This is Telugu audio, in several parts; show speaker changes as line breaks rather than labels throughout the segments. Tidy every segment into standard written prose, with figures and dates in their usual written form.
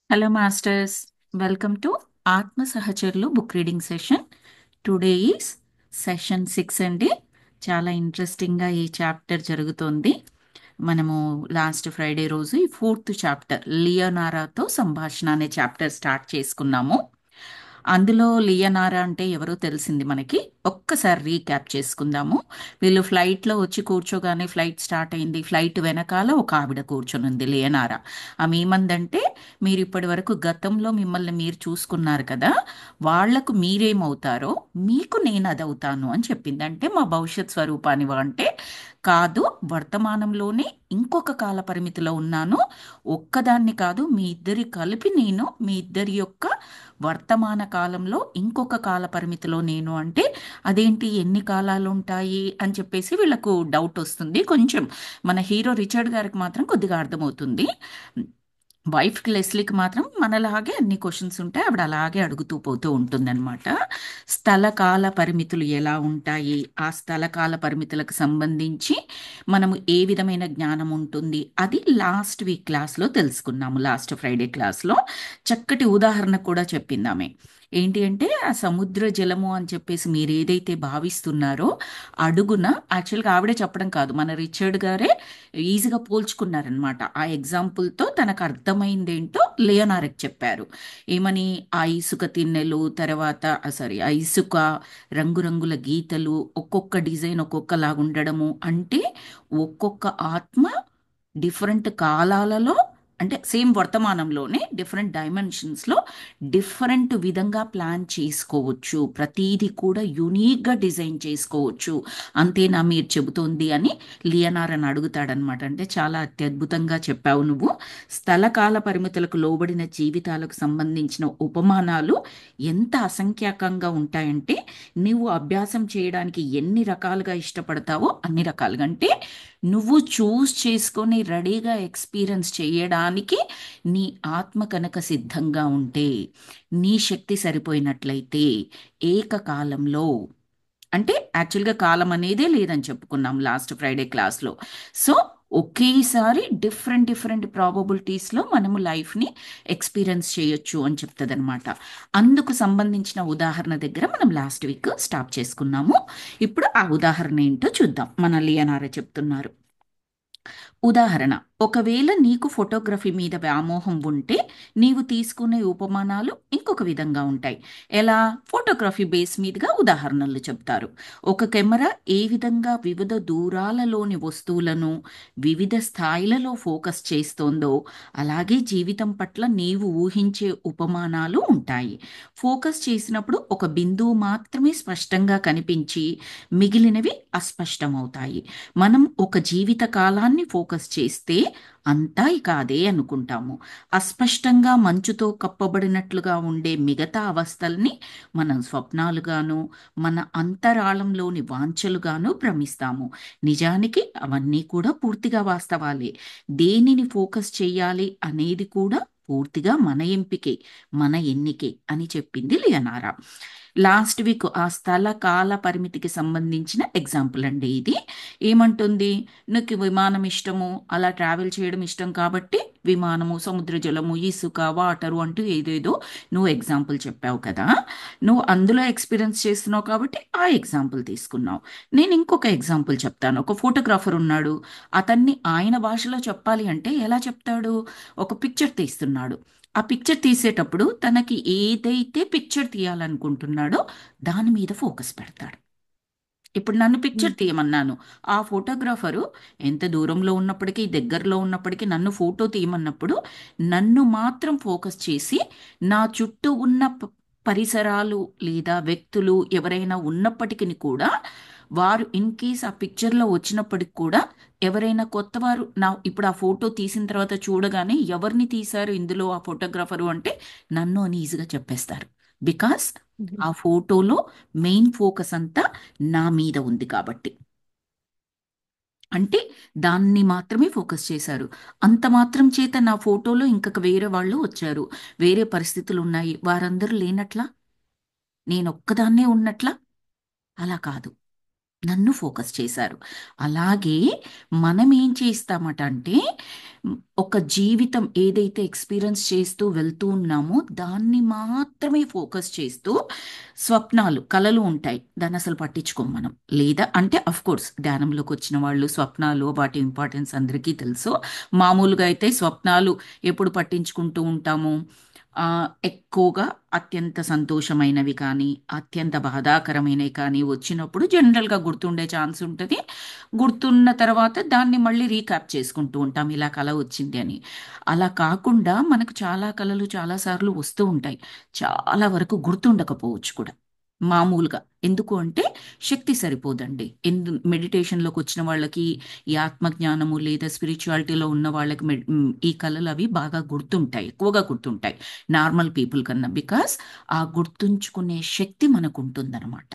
హలో మాస్టర్స్, వెల్కమ్ టు ఆత్మ సహచరులు book reading session. Today is session 6 అండి. చాలా ఇంట్రెస్టింగ్గా ఈ చాప్టర్ జరుగుతోంది. మనము లాస్ట్ ఫ్రైడే రోజు ఈ ఫోర్త్ చాప్టర్ లియోనారాతో సంభాషణ అనే చాప్టర్ స్టార్ట్ చేసుకున్నాము. అందులో లియనారా అంటే ఎవరో తెలిసింది మనకి. ఒక్కసారి రీక్యాప్ చేసుకుందాము. వీళ్ళు ఫ్లైట్లో వచ్చి కూర్చోగానే ఫ్లైట్ స్టార్ట్ అయింది. ఫ్లైట్ వెనకాల ఒక ఆవిడ కూర్చొని ఉంది, లియనారా. ఆమె ఏమందంటే, మీరు ఇప్పటి వరకు గతంలో మిమ్మల్ని మీరు చూసుకున్నారు కదా, వాళ్లకు మీరేమవుతారో మీకు నేను అదవుతాను అని చెప్పింది. అంటే మా భవిష్యత్ స్వరూపానివా అంటే, కాదు, వర్తమానంలోనే ఇంకొక కాల పరిమితిలో ఉన్నాను. ఒక్కదాన్ని కాదు, మీ ఇద్దరి కలిపి నేను మీ ఇద్దరి యొక్క వర్తమాన కాలంలో ఇంకొక కాల పరిమితిలో నేను. అంటే అదేంటి, ఎన్ని కాలాలు ఉంటాయి అని చెప్పేసి వీళ్ళకు డౌట్ వస్తుంది కొంచెం. మన హీరో రిచర్డ్ గారికి మాత్రం కొద్దిగా అర్థమవుతుంది. వైఫ్కి లెస్లీకి మాత్రం మనలాగే అన్ని క్వశ్చన్స్ ఉంటాయి. ఆవిడ అలాగే అడుగుతూ పోతూ ఉంటుందన్నమాట. స్థలకాల పరిమితులు ఎలా ఉంటాయి, ఆ స్థలకాల పరిమితులకు సంబంధించి మనము ఏ విధమైన జ్ఞానం ఉంటుంది, అది లాస్ట్ వీక్ క్లాస్లో తెలుసుకున్నాము. లాస్ట్ ఫ్రైడే క్లాస్లో చక్కటి ఉదాహరణ కూడా చెప్పిందామె. ఏంటి అంటే, ఆ సముద్ర జలము అని చెప్పేసి మీరు ఏదైతే భావిస్తున్నారో, అడుగున యాక్చువల్గా ఆవిడే చెప్పడం కాదు, మన రిచర్డ్ గారే ఈజీగా పోల్చుకున్నారనమాట. ఆ ఎగ్జాంపుల్తో తనకు అర్థమైందేంటో లియోనార్కి చెప్పారు. ఏమని, ఆ ఇసుక తిన్నెలు, తర్వాత సారీ ఆ ఇసుక రంగురంగుల గీతలు, ఒక్కొక్క డిజైన్ ఒక్కొక్కలాగా ఉండడము, అంటే ఒక్కొక్క ఆత్మ డిఫరెంట్ కాలాలలో, అంటే సేమ్ వర్తమానంలోనే డిఫరెంట్ డైమెన్షన్స్లో డిఫరెంట్ విధంగా ప్లాన్ చేసుకోవచ్చు. ప్రతీది కూడా యునీక్గా డిజైన్ చేసుకోవచ్చు. అంతేనా మీరు చెబుతోంది అని లియనార్ అని అడుగుతాడనమాట. అంటే చాలా అత్యద్భుతంగా చెప్పావు నువ్వు. స్థలకాల పరిమితులకు లోబడిన జీవితాలకు సంబంధించిన ఉపమానాలు ఎంత అసంఖ్యాకంగా ఉంటాయంటే, నువ్వు అభ్యాసం చేయడానికి ఎన్ని రకాలుగా ఇష్టపడతావో అన్ని రకాలుగా. అంటే నువ్వు చూస్ చేసుకొని రెడీగా ఎక్స్పీరియన్స్ చేయడానికి నీ ఆత్మ కనుక సిద్ధంగా ఉంటే, నీ శక్తి సరిపోయినట్లయితే, ఏకకాలంలో, అంటే యాక్చువల్గా కాలం అనేదే లేదని చెప్పుకున్నాం లాస్ట్ ఫ్రైడే క్లాస్లో. సో ఒకేసారి డిఫరెంట్ డిఫరెంట్ ప్రాబబిలిటీస్లో మనము లైఫ్ని ఎక్స్పీరియన్స్ చేయొచ్చు అని చెప్తుంది అనమాట. అందుకు సంబంధించిన ఉదాహరణ దగ్గర మనం లాస్ట్ వీక్ స్టాప్ చేసుకున్నాము. ఇప్పుడు ఆ ఉదాహరణ ఏంటో చూద్దాం. మన లియనారా చెప్తున్నారు. ఉదాహరణ: ఒకవేళ నీకు ఫోటోగ్రఫీ మీద వ్యామోహం ఉంటే, నీవు తీసుకునే ఉపమానాలు ఇంకొక విధంగా ఉంటాయి. ఎలా? ఫోటోగ్రఫీ బేస్ మీదుగా ఉదాహరణలు చెప్తారు. ఒక కెమెరా ఏ విధంగా వివిధ దూరాలలోని వస్తువులను వివిధ స్థాయిలలో ఫోకస్ చేస్తోందో, అలాగే జీవితం పట్ల నీవు ఊహించే ఉపమానాలు ఉంటాయి. ఫోకస్ చేసినప్పుడు ఒక బిందువు మాత్రమే స్పష్టంగా కనిపించి మిగిలినవి అస్పష్టమవుతాయి. మనం ఒక జీవిత కాలాన్ని ఫోకస్ చేస్తే అంతా ఇక అదే అనుకుంటాము. అస్పష్టంగా మంచుతో కప్పబడినట్లుగా ఉండే మిగతా అవస్థల్ని మనం స్వప్నాలుగాను, మన అంతరాళంలోని వాంఛలుగాను భ్రమిస్తాము. నిజానికి అవన్నీ కూడా పూర్తిగా వాస్తవాలే. దేనిని ఫోకస్ చేయాలి అనేది కూడా పూర్తిగా మన ఎంపికే, మన ఎన్నికే అని చెప్పింది లియనారా. లాస్ట్ వీక్ ఆ స్థల కాల పరిమితికి సంబంధించిన ఎగ్జాంపుల్ అండి ఇది. ఏమంటుంది? నీకు విమానం ఇష్టము, అలా ట్రావెల్ చేయడం ఇష్టం కాబట్టి విమానము, సముద్ర జలము, ఇసుక, వాటరు అంటూ ఏదేదో నువ్వు ఎగ్జాంపుల్ చెప్పావు కదా. నువ్వు అందులో ఎక్స్పీరియన్స్ చేస్తున్నావు కాబట్టి ఆ ఎగ్జాంపుల్ తీసుకున్నావు. నేను ఇంకొక ఎగ్జాంపుల్ చెప్తాను. ఒక ఫోటోగ్రాఫర్ ఉన్నాడు. అతన్ని ఆయన భాషలో చెప్పాలి అంటే ఎలా చెప్తాడు? ఒక పిక్చర్ తీస్తున్నాడు. ఆ పిక్చర్ తీసేటప్పుడు తనకి ఏదైతే పిక్చర్ తీయాలనుకుంటున్నాడో దాని మీద ఫోకస్ పెడతాడు. ఇప్పుడు నన్ను పిక్చర్ తీయమన్నాను. ఆ ఫోటోగ్రాఫరు ఎంత దూరంలో ఉన్నప్పటికీ, దగ్గరలో ఉన్నప్పటికీ నన్ను ఫోటో తీయమన్నప్పుడు నన్ను మాత్రం ఫోకస్ చేసి, నా చుట్టూ ఉన్న పరిసరాలు లేదా వ్యక్తులు ఎవరైనా ఉన్నప్పటికీ కూడా, వారు ఇన్ కేస్ ఆ పిక్చర్లో వచ్చినప్పటికి కూడా, ఎవరైనా కొత్త వారు నా ఇప్పుడు ఆ ఫోటో తీసిన తర్వాత చూడగానే ఎవరిని తీశారు ఇందులో ఆ ఫోటోగ్రాఫరు అంటే నన్ను అని ఈజీగా చెప్పేస్తారు. బికాస్ ఆ ఫోటోలో మెయిన్ ఫోకస్ అంతా నా మీద ఉంది కాబట్టి. అంటే దాన్ని మాత్రమే ఫోకస్ చేశారు. అంత మాత్రం చేత నా ఫోటోలో ఇంకొక వేరే వాళ్ళు వచ్చారు, వేరే పరిస్థితులు ఉన్నాయి, వారందరూ లేనట్లా, నేనొక్కదాన్నే ఉన్నట్లా? అలా కాదు. నన్ను ఫోకస్ చేశారు. అలాగే మనం ఏం చేస్తామట అంటే ఒక జీవితం ఏదైతే ఎక్స్పీరియన్స్ చేస్తూ వెళ్తూ ఉన్నామో దాన్ని మాత్రమే ఫోకస్ చేస్తూ స్వప్నాలు, కలలు ఉంటాయి. దాన్ని అసలు పట్టించుకోం మనం. లేదా అంటే అఫ్ కోర్స్ ధ్యానంలోకి వచ్చిన వాళ్ళు స్వప్నాలు వాటి ఇంపార్టెన్స్ అందరికీ తెలుసు. మామూలుగా అయితే స్వప్నాలు ఎప్పుడు పట్టించుకుంటూ ఉంటాము? ఎక్కువగా అత్యంత సంతోషమైనవి కానీ, అత్యంత బాధాకరమైనవి కానీ వచ్చినప్పుడు జనరల్‌గా గుర్తుండే ఛాన్స్ ఉంటది. గుర్తున్న తర్వాత దాన్ని మళ్ళీ రీక్యాప్ చేసుకుంటూ ఉంటాం. ఇలా కల వచ్చింది అని. అలా కాకుండా మనకు చాలా కలలు చాలా సార్లు వస్తూ ఉంటాయి. చాలా వరకు గుర్తుండకపోవచ్చు కూడా. మామూలుగా. ఎందుకు అంటే శక్తి సరిపోదండి. మెడిటేషన్‌లోకి వచ్చిన వాళ్ళకి, ఈ ఆత్మజ్ఞానము లేదా స్పిరిచువాలిటీలో ఉన్న వాళ్ళకి ఈ కలలు అవి బాగా గుర్తుంటాయి. ఎక్కువగా గుర్తుంటాయి. నార్మల్ పీపుల్ కన్నా. బికాస్ ఆ గుర్తుంచుకునే శక్తి మనకుంటుందన్నమాట.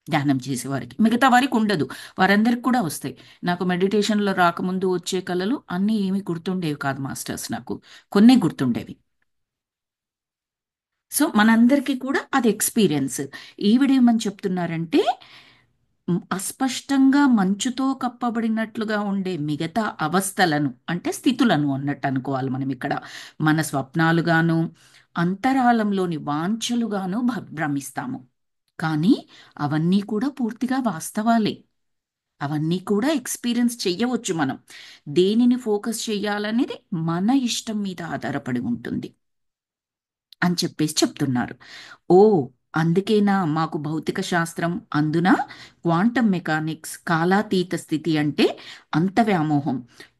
ధ్యానం చేసేవారికి. మిగతా వారికి ఉండదు. వారందరికి కూడా వస్తాయి. నాకు మెడిటేషన్‌లో రాకముందు వచ్చే కలలు అన్నీ ఏమి గుర్తుండేవి కాదు మాస్టర్స్ నాకు. కొన్నే గుర్తుండేవి. సో, మనందరికీ కూడా అది ఎక్స్‌పీరియన్స్. ఈవిడేమని చెప్తున్నారంటే అస్పష్టంగా మంచుతో కప్పబడినట్లుగా ఉండే మిగతా అవస్థలను అంటే స్థితులను అన్నట్టు అనుకోవాలి మనం ఇక్కడ. మన స్వప్నాలుగాను, అంతరాళంలోని వాంఛలుగాను భ్రమిస్తాము. కానీ అవన్నీ కూడా పూర్తిగా వాస్తవాలే. అవన్నీ కూడా ఎక్స్‌పీరియన్స్ చెయ్యవచ్చు మనం. దేనిని ఫోకస్ చెయ్యాలనేది మన ఇష్టం మీద ఆధారపడి ఉంటుంది అని చెప్పేసి చెప్తున్నారు. ఓహ్! అందుకేనా మాకు భౌతిక శాస్త్రం, అందున క్వాంటం మెకానిక్స్, కాలాతీత స్థితి అంటే అంత వ్యామోహం.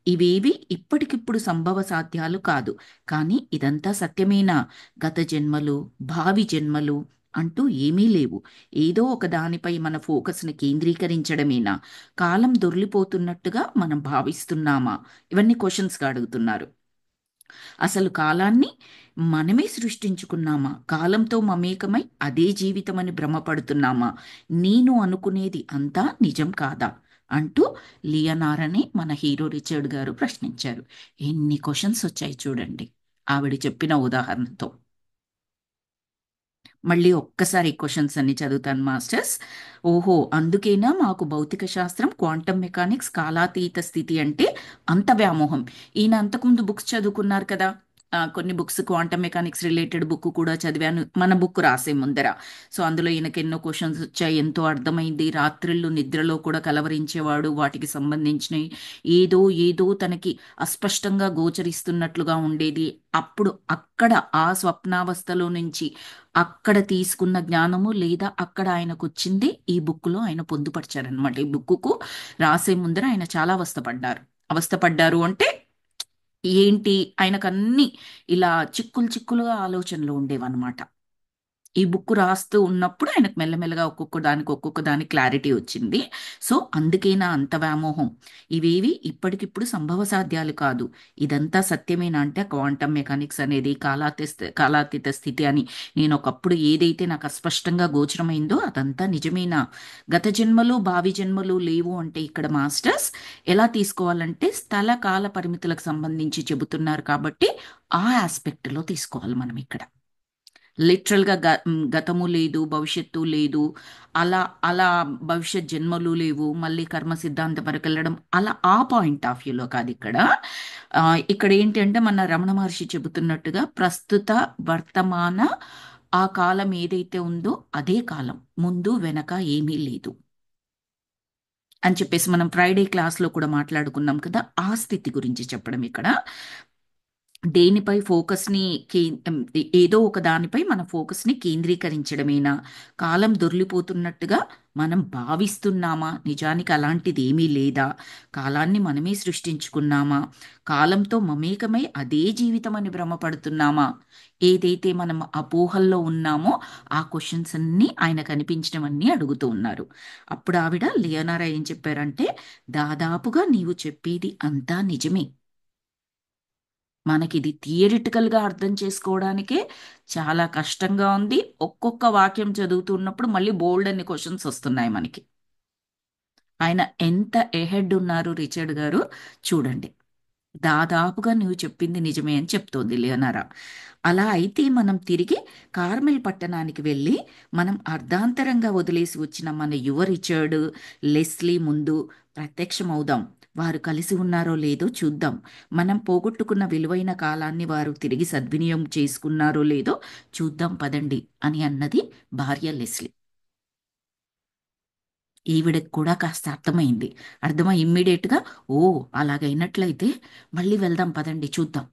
ఇవేవి ఇప్పటికిప్పుడు సంభవ సాధ్యాలు కాదు. కానీ ఇదంతా సత్యమేనా? గత జన్మలు, భావి జన్మలు అంటూ ఏమీ లేవు. ఏదో ఒక దానిపై మన ఫోకస్‌ని కేంద్రీకరించడమేనా? కాలం దొర్లిపోతున్నట్టుగా మనం భావిస్తున్నామా? ఇవన్నీ క్వెషన్స్‌గా అడుగుతున్నారు. అసలు కాలాన్ని మనమే సృష్టించుకున్నామా? కాలంతో మమేకమై అదే జీవితమని భ్రమపడుతున్నామా? నేను అనుకునేది అంతా నిజం కాదా? అంటూ లియనారని మన హీరో రిచర్డ్ గారు ప్రశ్నించారు. ఎన్ని క్వెషన్స్ వచ్చాయి చూడండి. ఆవిడ చెప్పిన ఉదాహరణతో. మళ్ళీ ఒక్కసారి ఈ క్వెషన్స్ అన్ని చదువుతాను మాస్టర్స్. ఓహో! అందుకేనా మాకు భౌతిక శాస్త్రం, క్వాంటం మెకానిక్స్, కాలాతీత స్థితి అంటే అంత వ్యామోహం. ఈయన అంతకుముందు బుక్స్ చదువుకున్నారు కదా! కొన్ని books quantum mechanics related book కూడా చదివాను. మన బుక్ రాసే ముందర. సో, అందులో ఈయనకి ఎన్నో క్వెషన్స్ వచ్చాయి. ఎంతో అర్థమైంది. రాత్రిళ్ళు నిద్రలో కూడా కలవరించేవాడు. వాటికి సంబంధించినవి ఏదో ఏదో తనకి అస్పష్టంగా గోచరిస్తున్నట్లుగా ఉండేది. అప్పుడు అక్కడ ఆ స్వప్నావస్థలో నుంచి అక్కడ తీసుకున్న జ్ఞానము లేదా అక్కడ ఆయనకొచ్చింది ఈ బుక్‌లో ఆయన పొందుపరిచారనమాట. ఈ బుక్కుకు రాసే ముందర ఆయన చాలా అవస్థపడ్డారు. అవస్థపడ్డారు అంటే ఏంటి ఆయనకన్నీ ఇలా చిక్కులు చిక్కులుగా ఆలోచనలు ఉండేవన్నమాట. ఈ బుక్ రాస్తూ ఉన్నప్పుడు ఆయనకు మెల్లమెల్లగా ఒక్కొక్క దానికి క్లారిటీ వచ్చింది. సో, అందుకేనా అంత వ్యామోహం. ఇవేవి ఇప్పటికిప్పుడు సంభవ సాధ్యాలు కాదు. ఇదంతా సత్యమేనా అంటే క్వాంటం మెకానిక్స్ అనేది కాలాతీత స్థితి అని నేను ఒకప్పుడు ఏదైతే నాకు అస్పష్టంగా గోచరమైందో అదంతా నిజమేనా? గత జన్మలు, భావి జన్మలు లేవు అంటే ఇక్కడ మాస్టర్స్ ఎలా తీసుకోవాలంటే స్థల కాల పరిమితులకు సంబంధించి చెబుతున్నారు కాబట్టి ఆ ఆస్పెక్ట్‌లో తీసుకోవాలి మనం ఇక్కడ. లిటరల్‌గా గతము లేదు, భవిష్యత్తు లేదు. అలా అలా భవిష్యత్ జన్మలు లేవు. మళ్ళీ కర్మ సిద్ధాంతం వరకెళ్ళడం అలా ఆ పాయింట్ ఆఫ్ వ్యూలో కాదిక్కడ. ఇక్కడ ఏంటి అంటే మన రమణ మహర్షి చెబుతున్నట్టుగా ప్రస్తుత, వర్తమాన ఆ కాలం ఏదైతే ఉందో అదే కాలం. ముందు, వెనక ఏమీ లేదు. అని చెప్పేసి మనం ఫ్రైడే క్లాస్‌లో కూడా మాట్లాడుకున్నాం కదా! ఆ స్థితి గురించి చెప్పడం ఇక్కడ. దేనిపై ఫోకస్‌ని కే ఏదో ఒక దానిపై మన ఫోకస్‌ని కేంద్రీకరించడమేనా? కాలం దొర్లిపోతున్నట్టుగా మనం భావిస్తున్నామా? నిజానికి అలాంటిదేమీ లేదా? కాలాన్ని మనమే సృష్టించుకున్నామా? కాలంతో మమేకమై అదే జీవితమని భ్రమపడుతున్నామా? ఏదైతే మనం అపోహల్లో ఉన్నామో ఆ క్వెషన్స్ అన్నీ ఆయన కనిపించినవన్నీ అడుగుతూ ఉన్నారు. అప్పుడు ఆవిడ లియోనారా ఏం చెప్పారంటే, దాదాపుగా నీవు చెప్పేది అంతా నిజమే. మనకిది థియరిటికల్‌గా అర్థం చేసుకోవడానికే చాలా కష్టంగా ఉంది. ఒక్కొక్క వాక్యం చదువుతున్నప్పుడు మళ్ళీ బోలెడన్ని క్వెషన్స్ వస్తున్నాయి మనకి. ఆయన ఎంత ఎహెడ్ ఉన్నారు రిచర్డ్ గారు చూడండి. దాదాపుగా నువ్వు చెప్పింది నిజమే అని చెప్తోంది లియోనారా. అలా అయితే మనం తిరిగి కార్మెల్ పట్టణానికి వెళ్ళి మనం అర్ధాంతరంగా వదిలేసి వచ్చిన మన యువ రిచర్డ్, లెస్లీ ముందు ప్రత్యక్షమవుదాం. వారు కలిసి ఉన్నారో లేదో చూద్దాం. మనం పోగొట్టుకున్న విలువైన కాలాన్ని వారు తిరిగి సద్వినియోగం చేసుకున్నారో లేదో చూద్దాం పదండి అని అన్నది భార్య లెస్లీ. ఈవిడకి కూడా కాస్త అర్థమైంది. అర్థమై ఇమ్మీడియట్గా, ఓ అలాగైనట్లయితే మళ్ళీ వెళ్దాం పదండి చూద్దాం.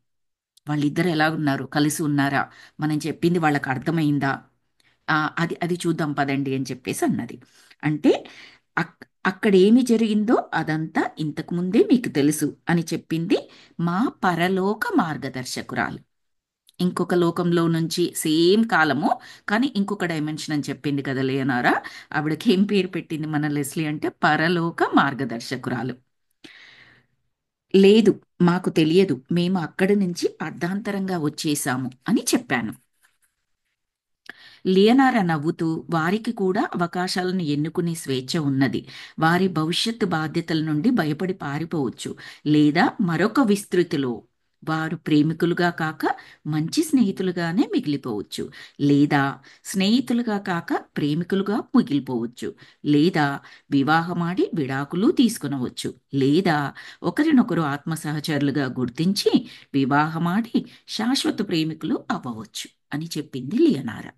వాళ్ళిద్దరు ఎలా ఉన్నారు? కలిసి ఉన్నారా? మనం చెప్పింది వాళ్ళకి అర్థమైందా? అది అది చూద్దాం పదండి అని చెప్పేసి అన్నది. అంటే అక్కడ ఏమి జరిగిందో అదంతా ఇంతకు ముందే మీకు తెలుసు అని చెప్పింది మా పరలోక మార్గదర్శకురాలు. ఇంకొక లోకంలో నుంచి సేమ్ కాలము, కానీ ఇంకొక డైమెన్షన్ అని చెప్పింది కదా లేనారా. ఆవిడకి ఏం పేరు పెట్టింది మన లెస్లీ అంటే పరలోక మార్గదర్శకురాలు. లేదు, మాకు తెలియదు, మేము అక్కడి నుంచి అర్ధాంతరంగా వచ్చేసాము అని చెప్పాను. లియనారా నవ్వుతూ, వారికి కూడా అవకాశాలను ఎన్నుకునే స్వేచ్ఛ ఉన్నది. వారి భవిష్యత్తు బాధ్యతల నుండి భయపడి పారిపోవచ్చు, లేదా మరొక విస్తృతిలో వారు ప్రేమికులుగా కాక మంచి స్నేహితులుగానే మిగిలిపోవచ్చు, లేదా స్నేహితులుగా కాక ప్రేమికులుగా మిగిలిపోవచ్చు, లేదా వివాహమాడి విడాకులు తీసుకునవచ్చు, లేదా ఒకరినొకరు ఆత్మ సహచరులుగా గుర్తించి వివాహమాడి శాశ్వత ప్రేమికులు అవ్వవచ్చు అని చెప్పింది లియనారా.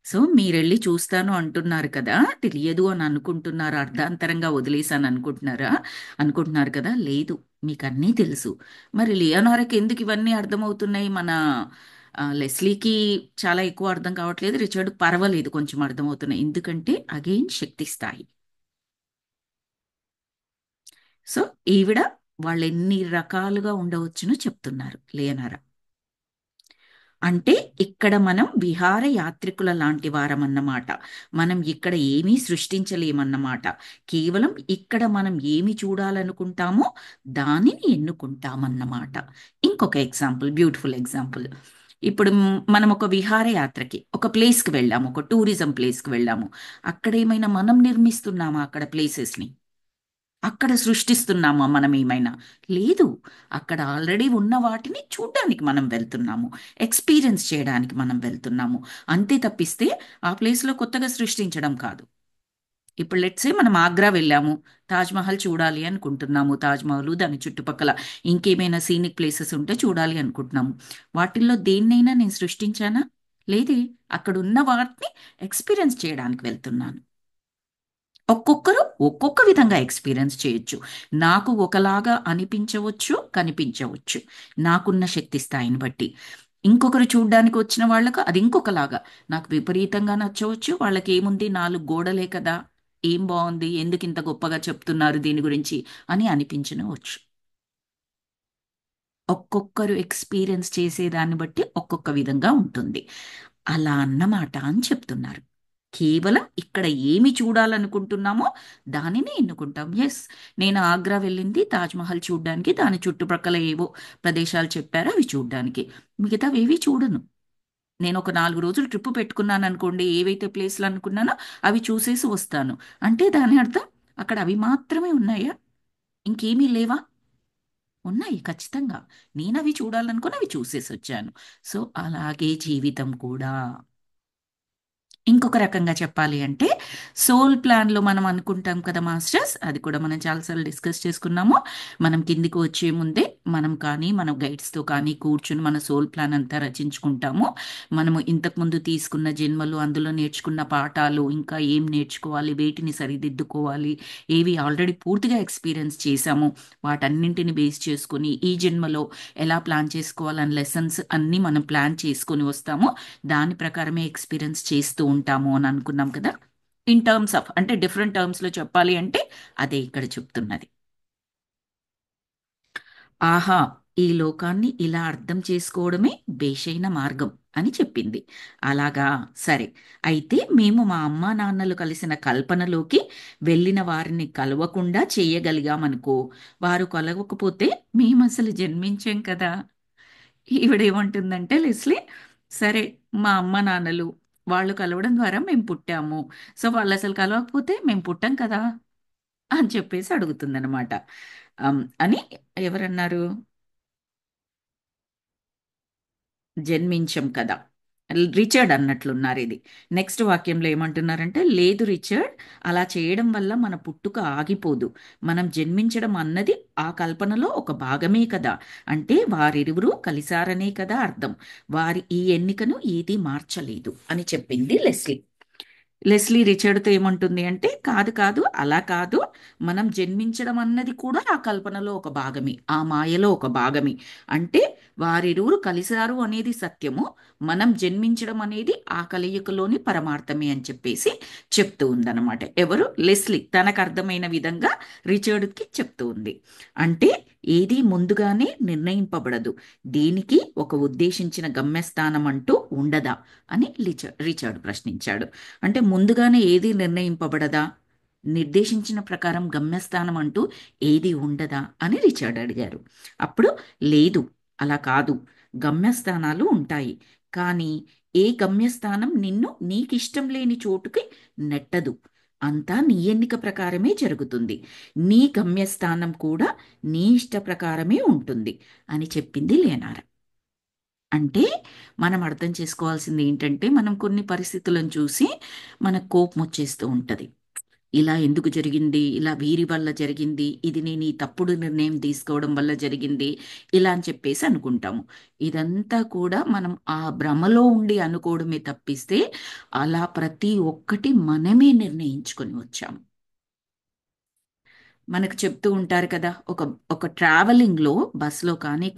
సో మీరెళ్ళి చూస్తాను అంటున్నారు కదా! తెలియదు అని అనుకుంటున్నారు. అర్ధాంతరంగా వదిలేసాను అనుకుంటున్నారు కదా! లేదు, మీకన్నీ తెలుసు. మరి లియోనార్డ్‌కి ఎందుకు ఇవన్నీ అర్థమవుతున్నాయి? మన లెస్లీకి చాలా ఎక్కువ అర్థం కావట్లేదు. రిచర్డ్‌కి పర్వాలేదు, కొంచెం అర్థమవుతున్నాయి. ఎందుకంటే అగైన్ శక్తి స్థాయి. సో ఈవిడ వాళ్ళెన్ని రకాలుగా ఉండవచ్చునో చెప్తున్నారు లియోనారా. అంటే ఇక్కడ మనం విహార యాత్రికుల లాంటి వారమన్నమాట. మనం ఇక్కడ ఏమీ సృష్టించలేమన్నమాట. కేవలం ఇక్కడ మనం ఏమి చూడాలనుకుంటామో దానిని ఎన్నుకుంటామన్నమాట. ఇంకొక ఎగ్జాంపుల్, బ్యూటిఫుల్ ఎగ్జాంపుల్. ఇప్పుడు మనం ఒక విహారయాత్రకి ఒక ప్లేస్కి వెళ్ళాము, ఒక టూరిజం ప్లేస్కి వెళ్ళాము. అక్కడ ఏమైనా మనం నిర్మిస్తున్నామా అక్కడ ప్లేసెస్ని? అక్కడ సృష్టిస్తున్నామా మనం ఏమైనా? లేదు. అక్కడ ఆల్రెడీ ఉన్న వాటిని చూడ్డానికి మనం వెళ్తున్నాము. ఎక్స్‌పీరియన్స్ చేయడానికి మనం వెళ్తున్నాము. అంతే తప్పిస్తే ఆ ప్లేస్‌లో కొత్తగా సృష్టించడం కాదు. ఇప్పుడు లెట్స్ సే మనం ఆగ్రా వెళ్ళాము. తాజ్‌మహల్ చూడాలి అనుకుంటున్నాము. తాజ్‌మహల్, దాని చుట్టుపక్కల ఇంకేమైనా సీనిక్ ప్లేసెస్ ఉంటే చూడాలి అనుకుంటున్నాము. వాటిల్లో దేన్నైనా నేను సృష్టించానా? లేదే. అక్కడున్న వాటిని ఎక్స్‌పీరియన్స్ చేయడానికి వెళ్తున్నాను. ఒక్కొక్కరు ఒక్కొక్క విధంగా ఎక్స్పీరియన్స్ చేయొచ్చు. నాకు ఒకలాగా అనిపించవచ్చు, కనిపించవచ్చు. నాకున్న శక్తి స్థాయిని బట్టి. ఇంకొకరు చూడ్డానికి వచ్చిన వాళ్ళకు అది ఇంకొకలాగా. నాకు విపరీతంగా నచ్చవచ్చు. వాళ్ళకేముంది 4 గోడలే కదా! ఏం బావుంది? ఎందుకింత గొప్పగా చెప్తున్నారు దీని గురించి అని అనిపించనవచ్చు. ఒక్కొక్కరు ఎక్స్పీరియన్స్ చేసేదాన్ని బట్టి ఒక్కొక్క విధంగా ఉంటుంది. అలా అన్నమాట అని చెప్తున్నారు. కేవలం ఇక్కడ ఏమి చూడాలనుకుంటున్నామో దానిని ఎన్నుకుంటాం. యెస్, నేను ఆగ్రా వెళ్ళింది తాజ్‌మహల్ చూడ్డానికి, దాని చుట్టుప్రక్కల ఏవో ప్రదేశాలు చెప్పారు అవి చూడ్డానికి. మిగతావేవి చూడను. నేను ఒక 4 రోజులు ట్రిప్ పెట్టుకున్నాననుకోండి, ఏవైతే ప్లేస్‌లు అనుకున్నానో అవి చూసేసి వస్తాను. అంటే దాని అర్థం అక్కడ అవి మాత్రమే ఉన్నాయా? ఇంకేమీ లేవా? ఉన్నాయి ఖచ్చితంగా. నేనవి చూడాలనుకుని అవి చూసేసొచ్చాను. సో, అలాగే జీవితం కూడా. ఇంకొక రకంగా చెప్పాలి అంటే సోల్ ప్లాన్‌లో మనం అనుకుంటాం కదా మాస్టర్స్, అది కూడా మనం చాలా సార్లు డిస్కస్ చేసుకున్నాము. మనం కిందికి వచ్చే ముందే మనం కానీ, మన గైడ్స్‌తో కానీ కూర్చొని మన సోల్ ప్లాన్ అంతా రచించుకుంటాము. మనము ఇంతకుముందు తీసుకున్న జన్మలు, అందులో నేర్చుకున్న పాఠాలు, ఇంకా ఏం నేర్చుకోవాలి, వేటిని సరిదిద్దుకోవాలి, ఏవి ఆల్రెడీ పూర్తిగా ఎక్స్‌పీరియన్స్ చేశాము, వాటన్నింటిని బేస్ చేసుకొని ఈ జన్మలో ఎలా ప్లాన్ చేసుకోవాలని లెసన్స్ అన్నీ మనం ప్లాన్ చేసుకొని వస్తాము. దాని ప్రకారమే ఎక్స్పీరియన్స్ చేస్తూ ఉంటాము అని అనుకున్నాం కదా. ఇన్ టర్మ్స్ ఆఫ్ అంటే డిఫరెంట్ టర్మ్స్లో చెప్పాలి అంటే అదే ఇక్కడ చెప్తున్నది. ఆహా, ఈ లోకాన్ని ఇలా అర్థం చేసుకోవడమే బేషైన మార్గం అని చెప్పింది. అలాగా, సరే. అయితే మేము మా అమ్మా నాన్నలు కలిసిన కల్పనలోకి వెళ్ళిన వారిని కలవకుండా చేయగలిగామనుకో, వారు కలవకపోతే మేము అసలు జన్మించాం కదా. ఈవిడేమంటుందంటే లెస్లీ, సరే, మా అమ్మ నాన్నలు వాళ్ళు కలవడం ద్వారా మేము పుట్టాము. సో వాళ్ళు అసలు కలవకపోతే మేము పుట్టాం కదా అని చెప్పేసి అడుగుతుందనమాట. అని ఎవరన్నారు? జన్మించం కదా. రిచర్డ్ అన్నట్లున్నారు ఇది. నెక్స్ట్ వాక్యంలో ఏమంటున్నారంటే, లేదు రిచర్డ్, అలా చేయడం వల్ల మన పుట్టుక ఆగిపోదు. మనం జన్మించడం అన్నది ఆ కల్పనలో ఒక భాగమే కదా. అంటే వారిరువురు కలిశారనే కదా అర్థం. వారి ఈ ఎన్నికను ఏదీ మార్చలేదు అని చెప్పింది లెస్లీ. లెస్లీ రిచర్డ్తో ఏమంటుంది అంటే, కాదు కాదు, అలా కాదు, మనం జన్మించడం అన్నది కూడా ఆ కల్పనలో ఒక భాగమే, ఆ మాయలో ఒక భాగమే. అంటే వారిరువురు కలిశారు అనేది సత్యము, మనం జన్మించడం అనేది ఆ కలయికలోని పరమార్థమే అని చెప్పేసి చెప్తూ ఉందన్నమాట. ఎవరు? లెస్లీ తనకు అర్థమైన విధంగా రిచర్డ్కి చెప్తూ ఉంది. అంటే ఏది ముందుగానే నిర్ణయింపబడదు, దీనికి ఒక ఉద్దేశించిన గమ్యస్థానం అంటూ ఉండదా అని రిచర్డ్ ప్రశ్నించాడు. అంటే ముందుగానే ఏది నిర్ణయింపబడదా, నిర్దేశించిన ప్రకారం గమ్యస్థానం అంటూ ఏది ఉండదా అని రిచర్డ్ అడిగారు. అప్పుడు లేదు, అలా కాదు, గమ్యస్థానాలు ఉంటాయి, కానీ ఏ గమ్యస్థానం నిన్ను నీకిష్టం లేని చోటుకి నెట్టదు. అంతా నీ ఎన్నిక ప్రకారమే జరుగుతుంది. నీ గమ్యస్థానం కూడా నీ ఇష్ట ప్రకారమే ఉంటుంది అని చెప్పింది లేనారా. అంటే మనం అర్థం చేసుకోవాల్సింది ఏంటంటే, మనం కొన్ని పరిస్థితులను చూసి మనకు కోపం వచ్చేస్తూ ఉంటుంది. ఇలా ఎందుకు జరిగింది, ఇలా వీరి వల్ల జరిగింది, ఇది నేను ఈ తప్పుడు నిర్ణయం తీసుకోవడం వల్ల జరిగింది, ఇలా అని చెప్పేసి అనుకుంటాము. ఇదంతా కూడా మనం ఆ భ్రమలో ఉండి అనుకోవడమే తప్పిస్తే, అలా ప్రతి ఒక్కటి మనమే నిర్ణయించుకొని వచ్చాము. మనకు చెప్తూ ఉంటారు కదా, ఒక ఒక ట్రావెలింగ్లో, బస్లో కానీ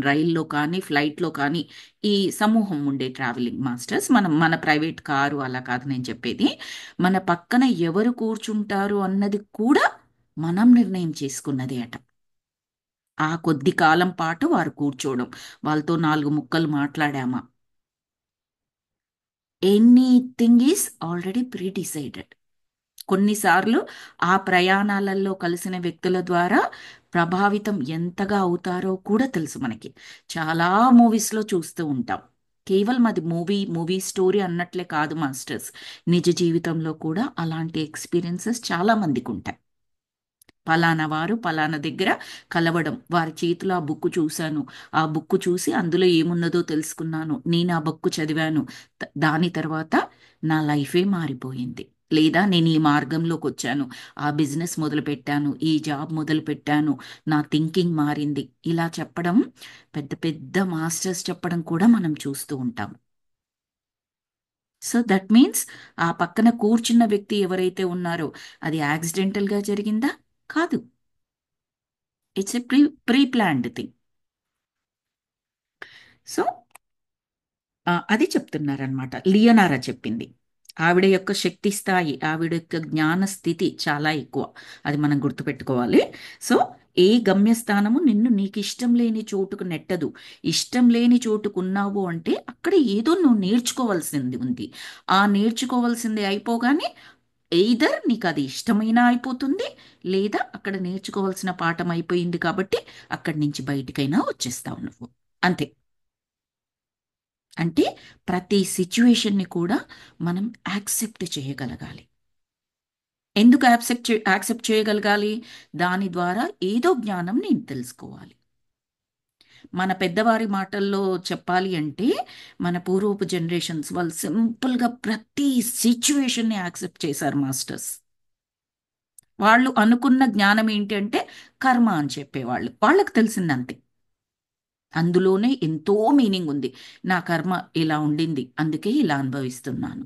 రైల్లో కానీ ఫ్లైట్లో కానీ, ఈ సమూహం ఉండే ట్రావెలింగ్ మాస్టర్స్, మన ప్రైవేట్ కారు అలా కాదు నేను చెప్పేది, మన పక్కన ఎవరు కూర్చుంటారు అన్నది కూడా మనం నిర్ణయం చేసుకున్నదే అట. ఆ కొద్ది కాలం పాటు వారు కూర్చోవడం, వాళ్ళతో నాలుగు ముక్కలు మాట్లాడామా, anything is already pre decided. కొన్నిసార్లు ఆ ప్రయాణాలలో కలిసిన వ్యక్తుల ద్వారా ప్రభావితం ఎంతగా అవుతారో కూడా తెలుసు మనకి. చాలా మూవీస్లో చూస్తూ ఉంటాం. కేవలం అది మూవీ స్టోరీ అన్నట్లే కాదు మాస్టర్స్, నిజ జీవితంలో కూడా అలాంటి ఎక్స్పీరియన్సెస్ చాలా మందికి ఉంటాయి. పలానా వారు పలానా దగ్గర కలవడం, వారి చేతిలో ఆ బుక్ చూశాను, ఆ బుక్ చూసి అందులో ఏమున్నదో తెలుసుకున్నాను, నేను ఆ బుక్ చదివాను, దాని తర్వాత నా లైఫే మారిపోయింది. లేదా నేను ఈ మార్గంలోకి వచ్చాను, ఆ బిజినెస్ మొదలు పెట్టాను, ఈ జాబ్ మొదలు పెట్టాను, నా థింకింగ్ మారింది, ఇలా చెప్పడం, పెద్ద పెద్ద మాస్టర్స్ చెప్పడం కూడా మనం చూస్తూ ఉంటాం. సో దట్ మీన్స్ ఆ పక్కన కూర్చున్న వ్యక్తి ఎవరైతే ఉన్నారో, అది యాక్సిడెంటల్గా జరిగిందా? కాదు. It's a pre planned thing. So అది చెప్తున్నారనమాట, లియోనారా చెప్పింది. ఆవిడ యొక్క శక్తి స్థాయి, ఆవిడ యొక్క జ్ఞాన స్థితి చాలా ఎక్కువ, అది మనం గుర్తుపెట్టుకోవాలి. సో ఏ గమ్యస్థానము నిన్ను నీకు ఇష్టం లేని చోటుకు నెట్టదు. ఇష్టం లేని చోటుకు ఉన్నావు అంటే అక్కడ ఏదో నువ్వు నేర్చుకోవాల్సింది ఉంది. ఆ నేర్చుకోవాల్సింది అయిపోగానే ఎయిదర్ నీకు అది ఇష్టమైనా అయిపోతుంది, లేదా అక్కడ నేర్చుకోవాల్సిన పాఠం అయిపోయింది కాబట్టి అక్కడి నుంచి బయటికైనా వచ్చేస్తావు నువ్వు. అంతే. అంటే ప్రతి సిచ్యువేషన్ని కూడా మనం యాక్సెప్ట్ చేయగలగాలి. ఎందుకు యాక్సెప్ట్ చేయగలగాలి? దాని ద్వారా ఏదో జ్ఞానం నేను తెలుసుకోవాలి. మన పెద్దవారి మాటల్లో చెప్పాలి అంటే, మన పూర్వపు జనరేషన్స్ వాళ్ళు సింపుల్గా ప్రతి సిచ్యువేషన్ని యాక్సెప్ట్ చేశారు మాస్టర్స్. వాళ్ళు అనుకున్న జ్ఞానం ఏంటి అంటే కర్మ అని చెప్పేవాళ్ళు. వాళ్ళకి తెలిసిందంతే. అందులోనే ఎంతో మీనింగ్ ఉంది. నా కర్మ ఇలా ఉండింది, అందుకే ఇలా అనుభవిస్తున్నాను.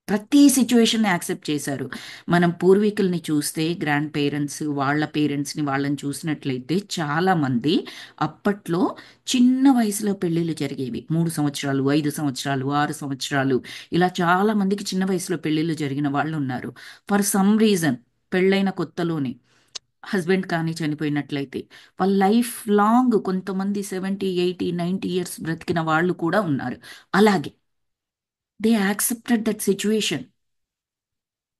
ప్రతి సిచ్యువేషన్ యాక్సెప్ట్ చేశారు. మనం పూర్వీకుల్ని చూస్తే, గ్రాండ్ పేరెంట్స్ వాళ్ళ పేరెంట్స్ని వాళ్ళని చూసినట్లయితే చాలామంది అప్పట్లో చిన్న వయసులో పెళ్ళిళ్ళు జరిగేవి. 3 సంవత్సరాలు, 5 సంవత్సరాలు, 6 సంవత్సరాలు, ఇలా చాలా మందికి చిన్న వయసులో పెళ్ళిళ్ళు జరిగిన వాళ్ళు ఉన్నారు. ఫర్ సమ్ రీజన్ పెళ్ళైన కొత్తలోనే హస్బెండ్ కానీ చనిపోయినట్లయితే వాళ్ళ లైఫ్ లాంగ్, కొంతమంది 70, 80, 90 ఇయర్స్ బ్రతికిన వాళ్ళు కూడా ఉన్నారు. అలాగే దే యాక్సెప్టెడ్ దట్ సిచ్యువేషన్.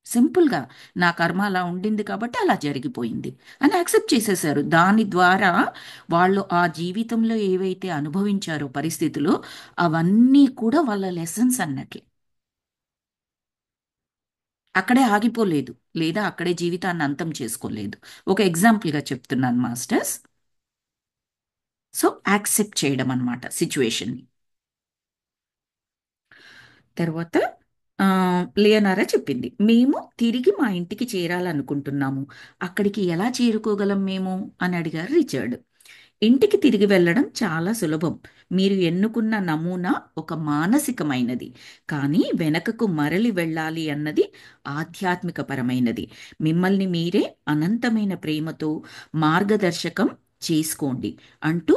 సింపుల్గా నా కర్మ అలా ఉండింది కాబట్టి అలా జరిగిపోయింది అని యాక్సెప్ట్ చేసేసారు. దాని ద్వారా వాళ్ళు ఆ జీవితంలో ఏవైతే అనుభవించారో పరిస్థితులు, అవన్నీ కూడా వాళ్ళ లెసన్స్ అన్నట్లే. అక్కడే ఆగిపోలేదు, లేదా అక్కడే జీవితాన్ని అంతం చేసుకోలేదు. ఒక ఎగ్జాంపుల్గా చెప్తున్నాను మాస్టర్స్. సో యాక్సెప్ట్ చేయడం అనమాట సిచ్యువేషన్ని. తర్వాత ఆ, లియనారా చెప్పింది, మేము తిరిగి మా ఇంటికి చేరాలనుకుంటున్నాము. అక్కడికి ఎలా చేరుకోగలం మేము అని అడిగారు రిచర్డ్. ఇంటికి తిరిగి వెళ్ళడం చాలా సులభం. మీరు ఎన్నుకున్న నమూనా ఒక మానసికమైనది, కానీ వెనకకు మరలి వెళ్ళాలి అన్నది ఆధ్యాత్మికపరమైనది. మిమ్మల్ని మీరే అనంతమైన ప్రేమతో మార్గదర్శకం చేసుకోండి అంటూ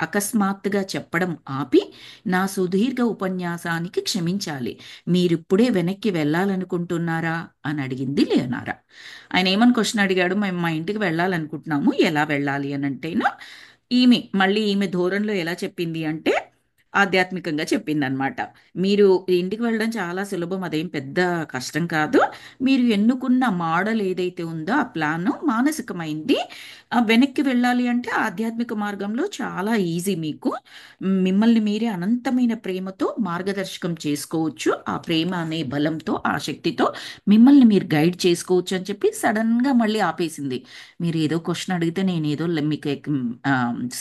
అకస్మాత్తుగా చెప్పడం ఆపి, నా సుదీర్ఘ ఉపన్యాసానికి క్షమించాలి, మీరిప్పుడే వెనక్కి వెళ్ళాలనుకుంటున్నారా అని అడిగింది లేనారా. ఆయన ఏమని క్వశ్చన్ అడిగాడు, మేము మా ఇంటికి వెళ్ళాలనుకుంటున్నాము, ఎలా వెళ్ళాలి అని అంటేనా, ఈమె ధోరణిలో ఎలా చెప్పింది అంటే ఆధ్యాత్మికంగా చెప్పిందనమాట. మీరు ఇంటికి వెళ్ళడం చాలా సులభం, అదేం పెద్ద కష్టం కాదు. మీరు ఎన్నుకున్న మోడల్ ఏదైతే ఉందో ఆ ప్లాన్ మానసికమైంది. వెనక్కి వెళ్ళాలి అంటే ఆధ్యాత్మిక మార్గంలో చాలా ఈజీ మీకు. మిమ్మల్ని మీరే అనంతమైన ప్రేమతో మార్గదర్శకం చేసుకోవచ్చు. ఆ ప్రేమ అనే బలంతో, ఆ శక్తితో మిమ్మల్ని మీరు గైడ్ చేసుకోవచ్చు అని చెప్పి సడన్గా మళ్ళీ ఆపేసింది. మీరు ఏదో క్వశ్చన్ అడిగితే నేను ఏదో మీకు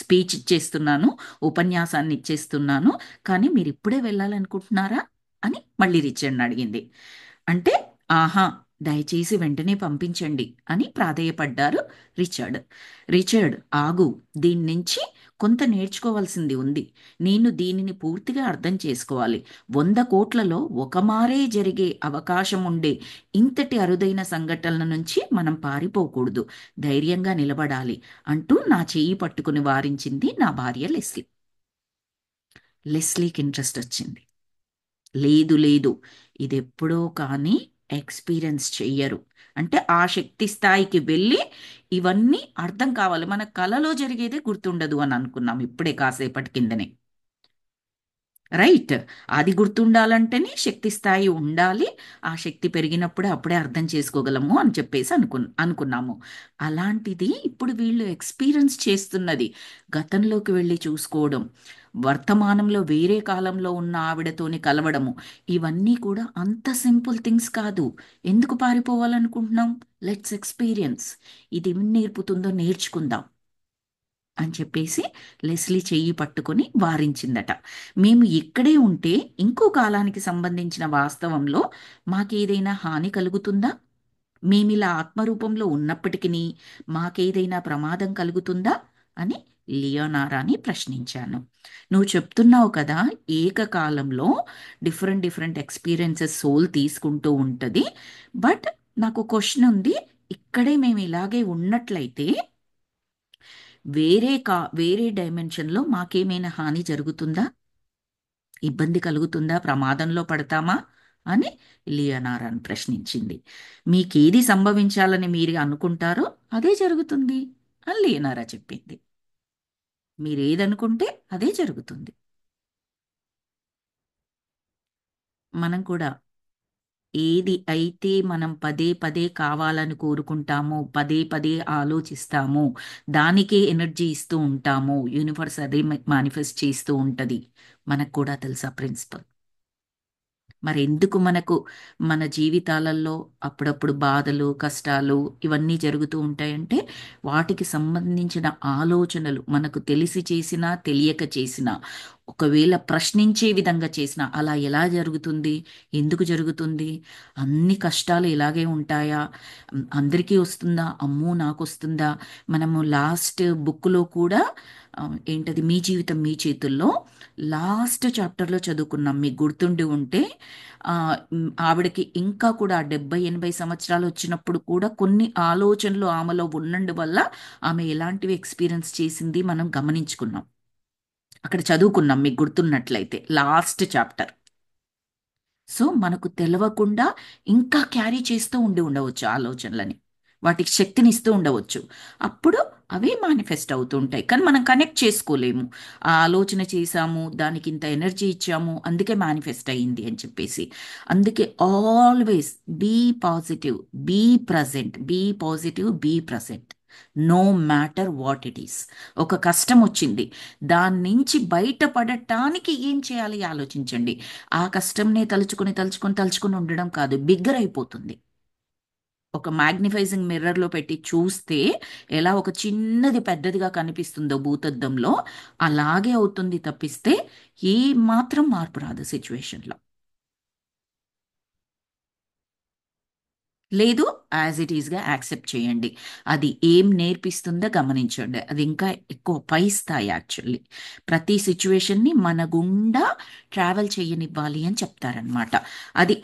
స్పీచ్ ఇచ్చేస్తున్నాను, ఉపన్యాసాన్ని ఇచ్చేస్తున్నాను, కానీ మీరు ఇప్పుడే వెళ్ళాలనుకుంటున్నారా అని మళ్ళీ రిచర్డ్ని అడిగింది. అంటే ఆహా, దయచేసి వెంటనే పంపించండి అని ప్రాధేయపడ్డారు రిచర్డ్. రిచర్డ్ ఆగు, దీని నుంచి కొంత నేర్చుకోవాల్సింది ఉంది. నేను దీనిని పూర్తిగా అర్థం చేసుకోవాలి. 100 కోట్లలో ఒక మారే జరిగే అవకాశం ఉండే ఇంతటి అరుదైన సంఘటనల నుంచి మనం పారిపోకూడదు, ధైర్యంగా నిలబడాలి అంటూ నా చెయ్యి పట్టుకుని వారించింది నా భార్య లెస్లీ. లెస్లీకి ఇంట్రెస్ట్ వచ్చింది. లేదు లేదు, ఇది ఎప్పుడో కానీ ఎక్స్పీరియన్స్ చెయ్యరు. అంటే ఆ శక్తి స్థాయికి వెళ్ళి ఇవన్నీ అర్థం కావాలి. మన కలలో జరిగేదే గుర్తుండదు అని అనుకున్నాం ఇప్పుడే కాసేపటి కిందనే. రైట్. అది గుర్తుండాలంటేనే శక్తి స్థాయి ఉండాలి. ఆ శక్తి పెరిగినప్పుడే అప్పుడే అర్థం చేసుకోగలము అని చెప్పేసి అనుకున్నాము. అలాంటిది ఇప్పుడు వీళ్ళు ఎక్స్పీరియన్స్ చేస్తున్నది. గతంలోకి వెళ్ళి చూసుకోవడం, వర్తమానంలో వేరే కాలంలో ఉన్న ఆవిడతోని కలవడము, ఇవన్నీ కూడా అంత సింపుల్ థింగ్స్ కాదు. ఎందుకు పారిపోవాలనుకుంటున్నాం? Let's experience. ఇది ఏం నేర్పుతుందో నేర్చుకుందాం అని చెప్పేసి లెస్లీ చెయ్యి పట్టుకొని వారించిందట. మేము ఇక్కడే ఉంటే ఇంకో కాలానికి సంబంధించిన వాస్తవంలో మాకేదైనా హాని కలుగుతుందా? మేమిలా ఆత్మరూపంలో ఉన్నప్పటికీ మాకేదైనా ప్రమాదం కలుగుతుందా అని లియోనారాని ప్రశ్నించాను. నువ్వు చెప్తున్నావు కదా, ఏకకాలంలో డిఫరెంట్ డిఫరెంట్ ఎక్స్పీరియన్సెస్ సోల్ తీసుకుంటూ ఉంటుంది. బట్ నాకు క్వశ్చన్ ఉంది, ఇక్కడే మేము ఇలాగే ఉన్నట్లయితే వేరే డైమెన్షన్లో మాకేమైనా హాని జరుగుతుందా, ఇబ్బంది కలుగుతుందా, ప్రమాదంలో పడతామా అని లియనారాన్ ప్రశ్నించింది. మీకేది సంభవించాలని మీరు అనుకుంటారో అదే జరుగుతుంది అని లియనారా చెప్పింది. మీరేదనుకుంటే అదే జరుగుతుంది. మనం కూడా ఏది అయితే మనం పదే పదే కావాలని కోరుకుంటామో, పదే పదే ఆలోచిస్తామో, దానికే ఎనర్జీ ఇస్తూ ఉంటామో, యూనివర్స్ అదే మేనిఫెస్ట్ చేస్తూ ఉంటుంది. మనకు కూడా తెలుసా ప్రిన్సిపల్. మరి ఎందుకు మనకు మన జీవితాలలో అప్పుడప్పుడు బాధలు, కష్టాలు ఇవన్నీ జరుగుతూ ఉంటాయంటే, వాటికి సంబంధించిన ఆలోచనలు మనకు తెలిసి చేసినా తెలియక చేసినా, ఒకవేళ ప్రశ్నించే విధంగా చేసినా అలా ఎలా జరుగుతుంది, ఎందుకు జరుగుతుంది, అన్ని కష్టాలు ఇలాగే ఉంటాయా, అందరికీ వస్తుందా, అమ్మో నాకు వస్తుందా. మనము లాస్ట్ బుక్లో కూడా ఏంటది, మీ జీవితం మీ చేతుల్లో లాస్ట్ చాప్టర్లో చదువుకున్నాం, మీకు గుర్తుండి ఉంటే. ఆవిడకి ఇంకా కూడా 70-80 సంవత్సరాలు వచ్చినప్పుడు కూడా కొన్ని ఆలోచనలు ఆమెలో ఉన్నందు వల్ల ఆమె ఎలాంటివి ఎక్స్పీరియన్స్ చేసింది మనం గమనించుకున్నాం. అక్కడ చదువుకున్నాం మీకు గుర్తున్నట్లయితే లాస్ట్ చాప్టర్. సో మనకు తెలవకుండా ఇంకా క్యారీ చేస్తూ ఉండవచ్చు ఆలోచనలని, వాటికి శక్తిని ఇస్తూ ఉండవచ్చు. అప్పుడు అవే మేనిఫెస్ట్ అవుతూ ఉంటాయి, కానీ మనం కనెక్ట్ చేసుకోలేము. ఆ ఆలోచన చేశాము, దానికి ఇంత ఎనర్జీ ఇచ్చాము, అందుకే మేనిఫెస్ట్ అయ్యింది అని చెప్పేసి. అందుకే always be positive, be present, be positive, be present. No matter what it is. ఒక కష్టం వచ్చింది, దాని నుంచి బయటపడటానికి ఏం చేయాలి ఆలోచించండి. ఆ కష్టంనే తలుచుకొని తలుచుకొని తలుచుకొని ఉండడం కాదు, బిగ్గర్ అయిపోతుంది. ఒక మ్యాగ్నిఫైజింగ్ మిర్రర్లో పెట్టి చూస్తే ఎలా ఒక చిన్నది పెద్దదిగా కనిపిస్తుందో భూతద్దంలో, అలాగే అవుతుంది తప్పిస్తే ఏ మాత్రం మార్పు రాదు సిచ్యువేషన్లో. లేదు, యాజ్ ఇట్ ఈస్గా యాక్సెప్ట్ చేయండి. అది ఏం నేర్పిస్తుందో గమనించండి. అది ఇంకా ఎక్కువ పై స్థాయి యాక్చువల్లీ. ప్రతి సిచ్యువేషన్ని మన గుండా ట్రావెల్ చేయనివ్వాలి అని చెప్తారనమాట.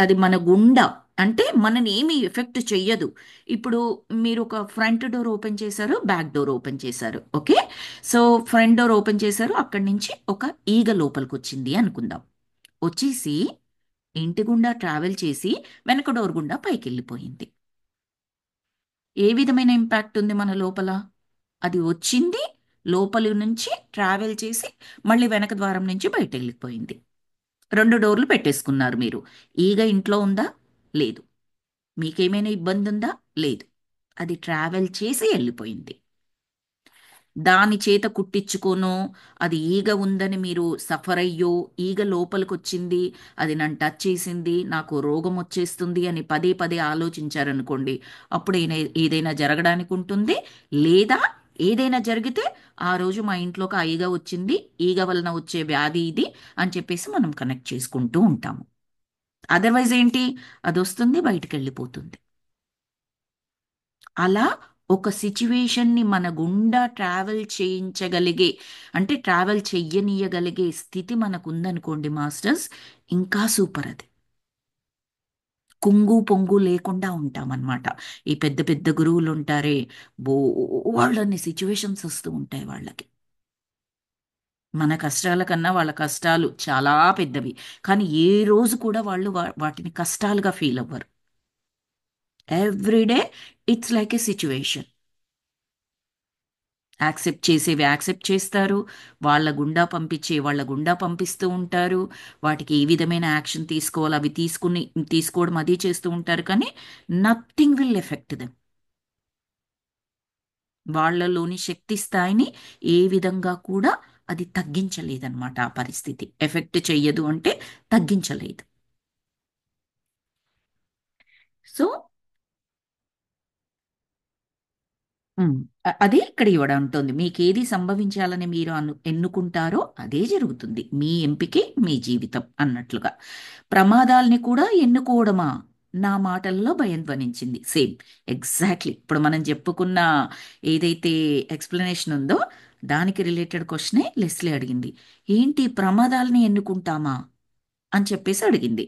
అది మన గుండా అంటే మనని ఏమీ ఎఫెక్ట్ చెయ్యదు. ఇప్పుడు మీరు ఒక ఫ్రంట్ డోర్ ఓపెన్ చేశారు, బ్యాక్ డోర్ ఓపెన్ చేశారు, okay. So front door open చేశారు, అక్కడి నుంచి ఒక ఈగ లోపలికి వచ్చింది అనుకుందాం. వచ్చేసి ఇంటి గుండా ట్రావెల్ చేసి వెనక డోర్ గుండా పైకి వెళ్ళిపోయింది. ఏ విధమైన ఇంపాక్ట్ ఉంది మన లోపల? అది వచ్చింది, లోపలి నుంచి ట్రావెల్ చేసి మళ్ళీ వెనక ద్వారం నుంచి బయట వెళ్ళిపోయింది. రెండు డోర్లు పెట్టేసుకున్నారు మీరు. ఈగ ఇంట్లో ఉందా? లేదు. మీకేమైనా ఇబ్బంది ఉందా? లేదు. అది ట్రావెల్ చేసి వెళ్ళిపోయింది. దాని చేత కుట్టించుకోనో, అది ఈగ ఉందని మీరు సఫర్ అయ్యో, ఈగ లోపలికి వచ్చింది, అది నన్ను టచ్ చేసింది, నాకు రోగం వచ్చేస్తుంది అని పదే పదే ఆలోచించారనుకోండి, అప్పుడు ఏదైనా జరగడానికి ఉంటుంది. లేదా ఏదైనా జరిగితే ఆ రోజు మా ఇంట్లోకి ఆ ఈగ వచ్చింది, ఈగ వలన వచ్చే వ్యాధి ఇది అని చెప్పేసి మనం కనెక్ట్ చేసుకుంటూ ఉంటాము. అదర్వైజ్ ఏంటి? అది వస్తుంది, బయటికి వెళ్ళిపోతుంది. అలా ఒక సిచ్యువేషన్ని మన గుండా ట్రావెల్ చేయించగలిగే, అంటే ట్రావెల్ చెయ్యనీయగలిగే స్థితి మనకు ఉందనుకోండి మాస్టర్స్, ఇంకా సూపర్ అది. కుంగు పొంగు లేకుండా ఉంటామన్నమాట. ఈ పెద్ద పెద్ద గురువులు ఉంటారే, బో వాళ్ళన్ని సిచ్యువేషన్స్ వస్తూ ఉంటాయి వాళ్ళకి. మన కష్టాల కన్నా వాళ్ళ కష్టాలు చాలా పెద్దవి. కానీ ఏ రోజు కూడా వాళ్ళు వాటిని కష్టాలుగా ఫీల్ అవ్వరు. Everyday it's like a situation. Accept చేసేవి యాక్సెప్ట్ చేస్తారు, వాళ్ళ గుండా పంపించే వాళ్ళ గుండా పంపిస్తూ ఉంటారు. వాటికి ఏ విధమైన యాక్షన్ తీసుకోవాలి అవి తీసుకోవడం అది చేస్తూ ఉంటారు. కానీ నథింగ్ విల్ ఎఫెక్ట్ దెమ్. వాళ్ళలోని శక్తి స్థాయిని ఏ విధంగా కూడా అది తగ్గించలేదన్నమాట. ఆ పరిస్థితి ఎఫెక్ట్ చెయ్యదు అంటే తగ్గించలేదు. సో ఉమ్, అదే ఇక్కడ ఇవ్వడం ఉంటుంది. మీకేది సంభవించాలని మీరు ఎన్నుకుంటారో అదే జరుగుతుంది. మీ ఎంపికే మీ జీవితం అన్నట్లుగా. ప్రమాదాల్ని కూడా ఎన్నుకోవడమా? నా మాటల్లో భయం ధ్వనించింది. సేమ్, ఎగ్జాక్ట్లీ ఇప్పుడు మనం చెప్పుకున్న ఏదైతే ఎక్స్ప్లెనేషన్ ఉందో దానికి రిలేటెడ్ క్వశ్చనే లెస్లీ అడిగింది. ఏంటి ప్రమాదాలని ఎన్నుకుంటామా అని చెప్పేసి అడిగింది.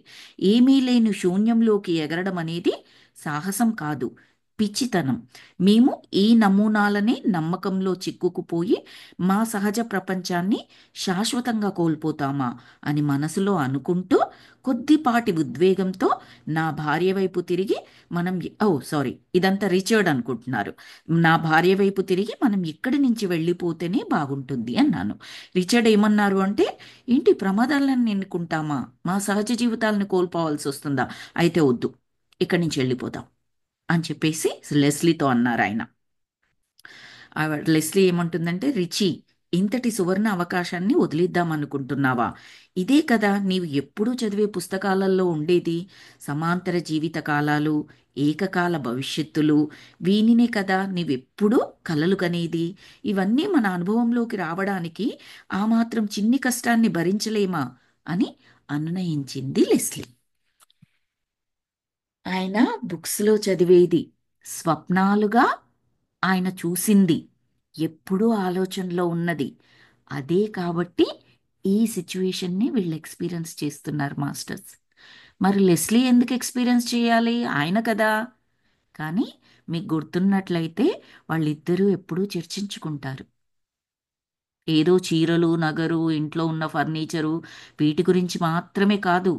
ఏమీ లేని శూన్యంలోకి ఎగరడం అనేది సాహసం కాదు, పిచ్చితనం. మేము ఈ నమూనాలనే నమ్మకంలో చిక్కుకుపోయి మా సహజ ప్రపంచాన్ని శాశ్వతంగా కోల్పోతామా అని మనసులో అనుకుంటూ కొద్దిపాటి ఉద్వేగంతో నా భార్య వైపు తిరిగి ఓ సారీ, ఇదంతా రిచర్డ్ అనుకుంటున్నారు. నా భార్య వైపు తిరిగి మనం ఇక్కడి నుంచి వెళ్ళిపోతేనే బాగుంటుంది అన్నాను. రిచర్డ్ ఏమన్నారు అంటే, ఏంటి ప్రమాదాలను ఎన్నుకుంటామా? మా సహజ జీవితాలను కోల్పోవాల్సి వస్తుందా? అయితే వద్దు, ఇక్కడి నుంచి వెళ్ళిపోదాం అని చెప్పేసి లెస్లీతో అన్నారు ఆయన. లెస్లీ ఏమంటుందంటే, రిచి, ఇంతటి సువర్ణ అవకాశాన్ని వదిలిద్దాం అనుకుంటున్నావా? ఇదే కదా నీవు ఎప్పుడూ చదివే పుస్తకాలలో ఉండేది. సమాంతర జీవిత కాలాలు, ఏకకాల భవిష్యత్తులు, వీనినే కదా నీవెప్పుడూ కలలు కనేది. ఇవన్నీ మన అనుభవంలోకి రావడానికి ఆ మాత్రం చిన్ని కష్టాన్ని భరించలేమా అని అనునయించింది లెస్లీ. ఆయన బుక్స్లో చదివేది స్వప్నాలుగా ఆయన చూసింది, ఎప్పుడూ ఆలోచనలో ఉన్నది అదే. కాబట్టి ఈ సిచ్యువేషన్ని వీళ్ళు ఎక్స్పీరియన్స్ చేస్తున్నారు మాస్టర్స్. మరి లెస్లీ ఎందుకు ఎక్స్పీరియన్స్ చేయాలి? ఆయన కదా. కానీ మీకు గుర్తున్నట్లయితే వాళ్ళిద్దరూ ఎప్పుడూ చర్చించుకుంటారు. ఏదో చీరలు, నగరు, ఇంట్లో ఉన్న ఫర్నిచరు, వీటి గురించి మాత్రమే కాదు,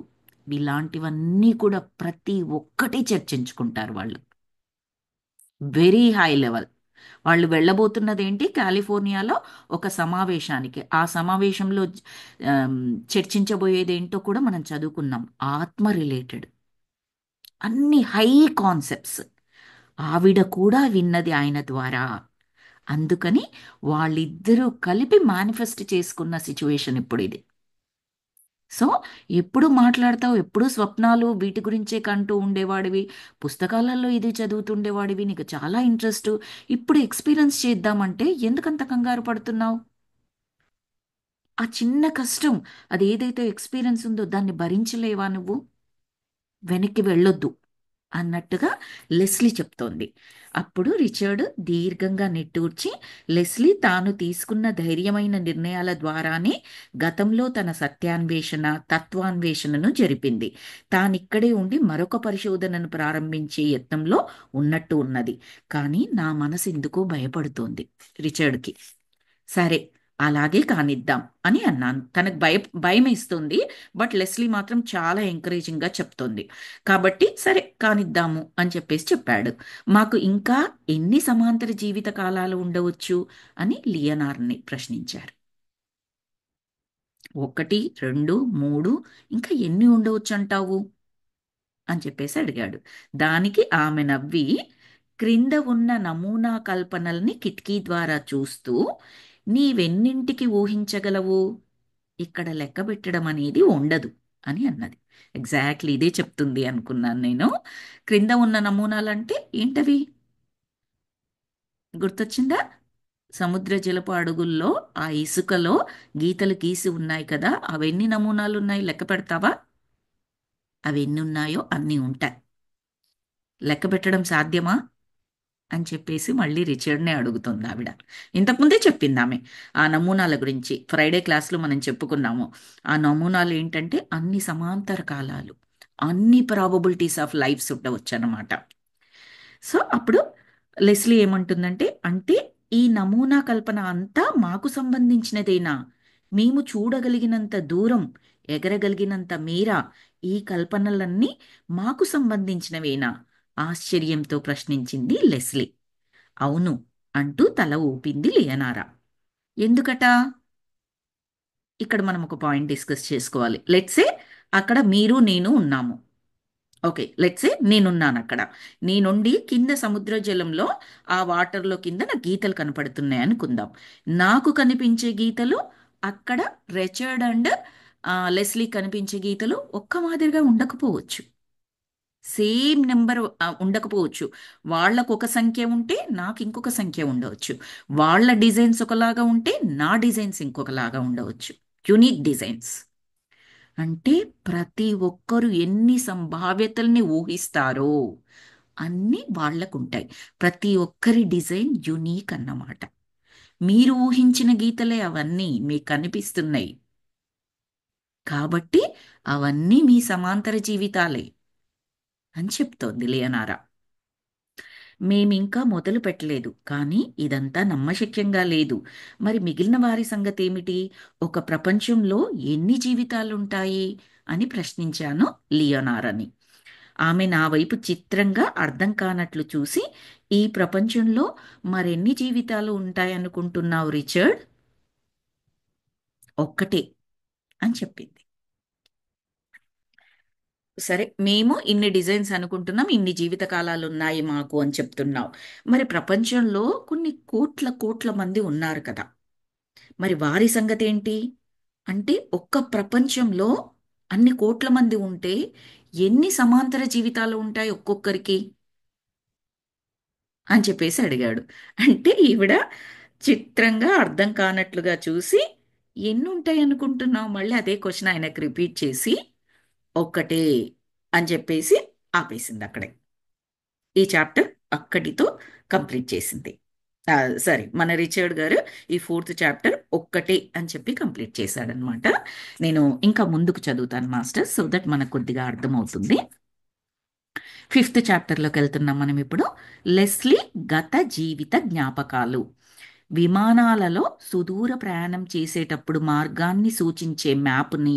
ఇలాంటివన్నీ కూడా ప్రతి ఒక్కటి చర్చించుకుంటారు వాళ్ళు. Very high level. వాళ్ళు వెళ్ళబోతున్నది ఏంటి? కాలిఫోర్నియాలో ఒక సమావేశానికి. ఆ సమావేశంలో ఆమ్, చర్చించబోయేది ఏంటో కూడా మనం చదువుకున్నాం. ఆత్మ రిలేటెడ్ అన్ని హై కాన్సెప్ట్స్ ఆవిడ కూడా విన్నది ఆయన ద్వారా. అందుకని వాళ్ళిద్దరూ కలిపి మేనిఫెస్ట్ చేసుకున్న సిచ్యువేషన్ ఇప్పుడు ఇది. సో ఎప్పుడు మాట్లాడతావు, ఎప్పుడు స్వప్నాలు వీటి గురించే కంటూ ఉండేవాడివి, పుస్తకాలలో ఇది చదువుతుండేవాడివి, నీకు చాలా ఇంట్రెస్ట్. ఇప్పుడు ఎక్స్పీరియన్స్ చేద్దామంటే ఎందుకంత కంగారు పడుతున్నావు? ఆ చిన్న కష్టం, అది ఏదైతే ఎక్స్పీరియన్స్ ఉందో దాన్ని భరించలేవా నువ్వు? వెనక్కి వెళ్ళొద్దు అన్నట్టుగా లెస్లీ చెప్తోంది. అప్పుడు రిచర్డ్ దీర్ఘంగా నిట్టూర్చి, లెస్లీ తాను తీసుకున్న ధైర్యమైన నిర్ణయాల ద్వారానే గతంలో తన సత్యాన్వేషణ, తత్వాన్వేషణను జరిపింది. తానిక్కడే ఉండి మరొక పరిశోధనను ప్రారంభించే యత్నంలో ఉన్నట్టు ఉన్నది. కానీ నా మనసు ఎందుకో భయపడుతోంది రిచర్డ్కి. సరే, అలాగే కానిద్దాం అని అన్నాను. తనకు భయం ఇస్తుంది, బట్ లెస్లీ మాత్రం చాలా ఎంకరేజింగ్గా చెప్తోంది. కాబట్టి సరే కానిద్దాము అని చెప్పేసి చెప్పాడు. మాకు ఇంకా ఎన్ని సమాంతర జీవిత కాలాలు ఉండవచ్చు అని లియనార్ని ప్రశ్నించారు. 1, 2, 3, ఇంకా ఎన్ని ఉండవచ్చు అంటావు అని చెప్పేసి అడిగాడు. దానికి ఆమె నవ్వి, క్రింద ఉన్న నమూనా కల్పనల్ని కిటికీ ద్వారా చూస్తూ నీవెన్నింటికి ఊహించగలవు, ఇక్కడ లెక్క పెట్టడం అనేది ఉండదు అని అన్నది. ఎగ్జాక్ట్లీ ఇదే చెప్తుంది అనుకున్నాను నేను. క్రింద ఉన్న నమూనాలంటే ఏంటవి? గుర్తొచ్చిందా? సముద్ర జలపు అడుగుల్లో ఆ ఇసుకలో గీతలు గీసి ఉన్నాయి కదా, అవెన్ని నమూనాలు ఉన్నాయి లెక్క పెడతావా? అవి ఎన్ని ఉన్నాయో అన్నీ ఉంటాయి. లెక్క పెట్టడం సాధ్యమా అని చెప్పేసి మళ్ళీ రిచర్డ్నే అడుగుతుంది ఆవిడ. ఇంతకుముందే చెప్పింది ఆమె ఆ నమూనాల గురించి. ఫ్రైడే క్లాస్లో మనం చెప్పుకున్నాము. ఆ నమూనాలు ఏంటంటే అన్ని సమాంతర కాలాలు, అన్ని ప్రాబబిలిటీస్ ఆఫ్ లైఫ్స్ ఉండవచ్చు అన్నమాట. సో అప్పుడు లెస్లీ ఏమంటుందంటే, అంటే ఈ నమూనా కల్పన అంతా మాకు సంబంధించినదేనా? మేము చూడగలిగినంత దూరం, ఎగరగలిగినంత మేర ఈ కల్పనలన్నీ మాకు సంబంధించినవేనా? ఆశ్చర్యంతో ప్రశ్నించింది లెస్లీ. అవును అంటూ తల ఊపింది లియనారా. ఎందుకట? ఇక్కడ మనం ఒక పాయింట్ డిస్కస్ చేసుకోవాలి. లెట్సే అక్కడ మీరు నేను ఉన్నాము. ఓకే, లెట్సే నేనున్నాను అక్కడ. నేనుండి కింద సముద్ర జలంలో ఆ వాటర్లో కింద నాకు గీతలు కనపడుతున్నాయి అనుకుందాం. నాకు కనిపించే గీతలు అక్కడ రెచర్డ్ అండ్ లెస్లీ కనిపించే గీతలు ఒక్క మాదిరిగా ఉండకపోవచ్చు. సేమ్ నెంబర్ ఉండకపోవచ్చు. వాళ్ళకు ఒక సంఖ్య ఉంటే నాకు ఇంకొక సంఖ్య ఉండవచ్చు. వాళ్ళ డిజైన్స్ ఒకలాగా ఉంటే నా డిజైన్స్ ఇంకొకలాగా ఉండవచ్చు. Unique designs. అంటే ప్రతి ఒక్కరు ఎన్ని సంభావ్యతల్ని ఊహిస్తారో అన్నీ వాళ్ళకుంటాయి. ప్రతి ఒక్కరి డిజైన్ యునీక్ అన్నమాట. మీరు ఊహించిన గీతలే అవన్నీ మీకు కనిపిస్తున్నాయి. కాబట్టి అవన్నీ మీ సమాంతర జీవితాలే అని చెప్తోంది లియనారా. మేమింకా మొదలు పెట్టలేదు, కానీ ఇదంతా నమ్మశక్యంగా లేదు. మరి మిగిలిన వారి సంగతేమిటి? ఒక ప్రపంచంలో ఎన్ని జీవితాలుంటాయి అని ప్రశ్నించాను లియోనారాని. ఆమె నా వైపు చిత్రంగా అర్థం కానట్లు చూసి, ఈ ప్రపంచంలో మరెన్ని జీవితాలు ఉంటాయనుకుంటున్నావు రిచర్డ్? ఒక్కటే అని చెప్పింది. సరే, మేము ఇన్ని డిజైన్స్ అనుకుంటున్నాం, ఇన్ని జీవిత కాలాలు ఉన్నాయి మాకు అని చెప్తున్నావు. మరి ప్రపంచంలో కొన్ని కోట్ల కోట్ల మంది ఉన్నారు కదా, మరి వారి సంగతి ఏంటి? అంటే ఒక్క ప్రపంచంలో అన్ని కోట్ల మంది ఉంటే ఎన్ని సమాంతర జీవితాలు ఉంటాయి ఒక్కొక్కరికి అని చెప్పేసి అడిగాడు. అంటే ఈవిడ చిత్రంగా అర్థం కానట్లుగా చూసి, ఎన్ని ఉంటాయి అనుకుంటున్నావు? మళ్ళీ అదే క్వశ్చన్ ఆయనకు రిపీట్ చేసి, ఒక్కటే అని చెప్పేసి ఆపేసింది అక్కడే. ఈ చాప్టర్ అక్కడితో కంప్లీట్ చేసింది. సరే, మన రిచర్డ్ గారు ఈ 4th చాప్టర్ ఒక్కటే అని చెప్పి కంప్లీట్ చేశాడనమాట. నేను ఇంకా ముందుకు చదువుతాను మాస్టర్, సో దట్ మనకు కొద్దిగా అర్థమవుతుంది. 5th చాప్టర్లోకి వెళ్తున్నాం మనం ఇప్పుడు. లెస్లీ గత జీవిత జ్ఞాపకాలు. విమానాలలో సుదూర ప్రయాణం చేసేటప్పుడు మార్గాన్ని సూచించే మ్యాప్ని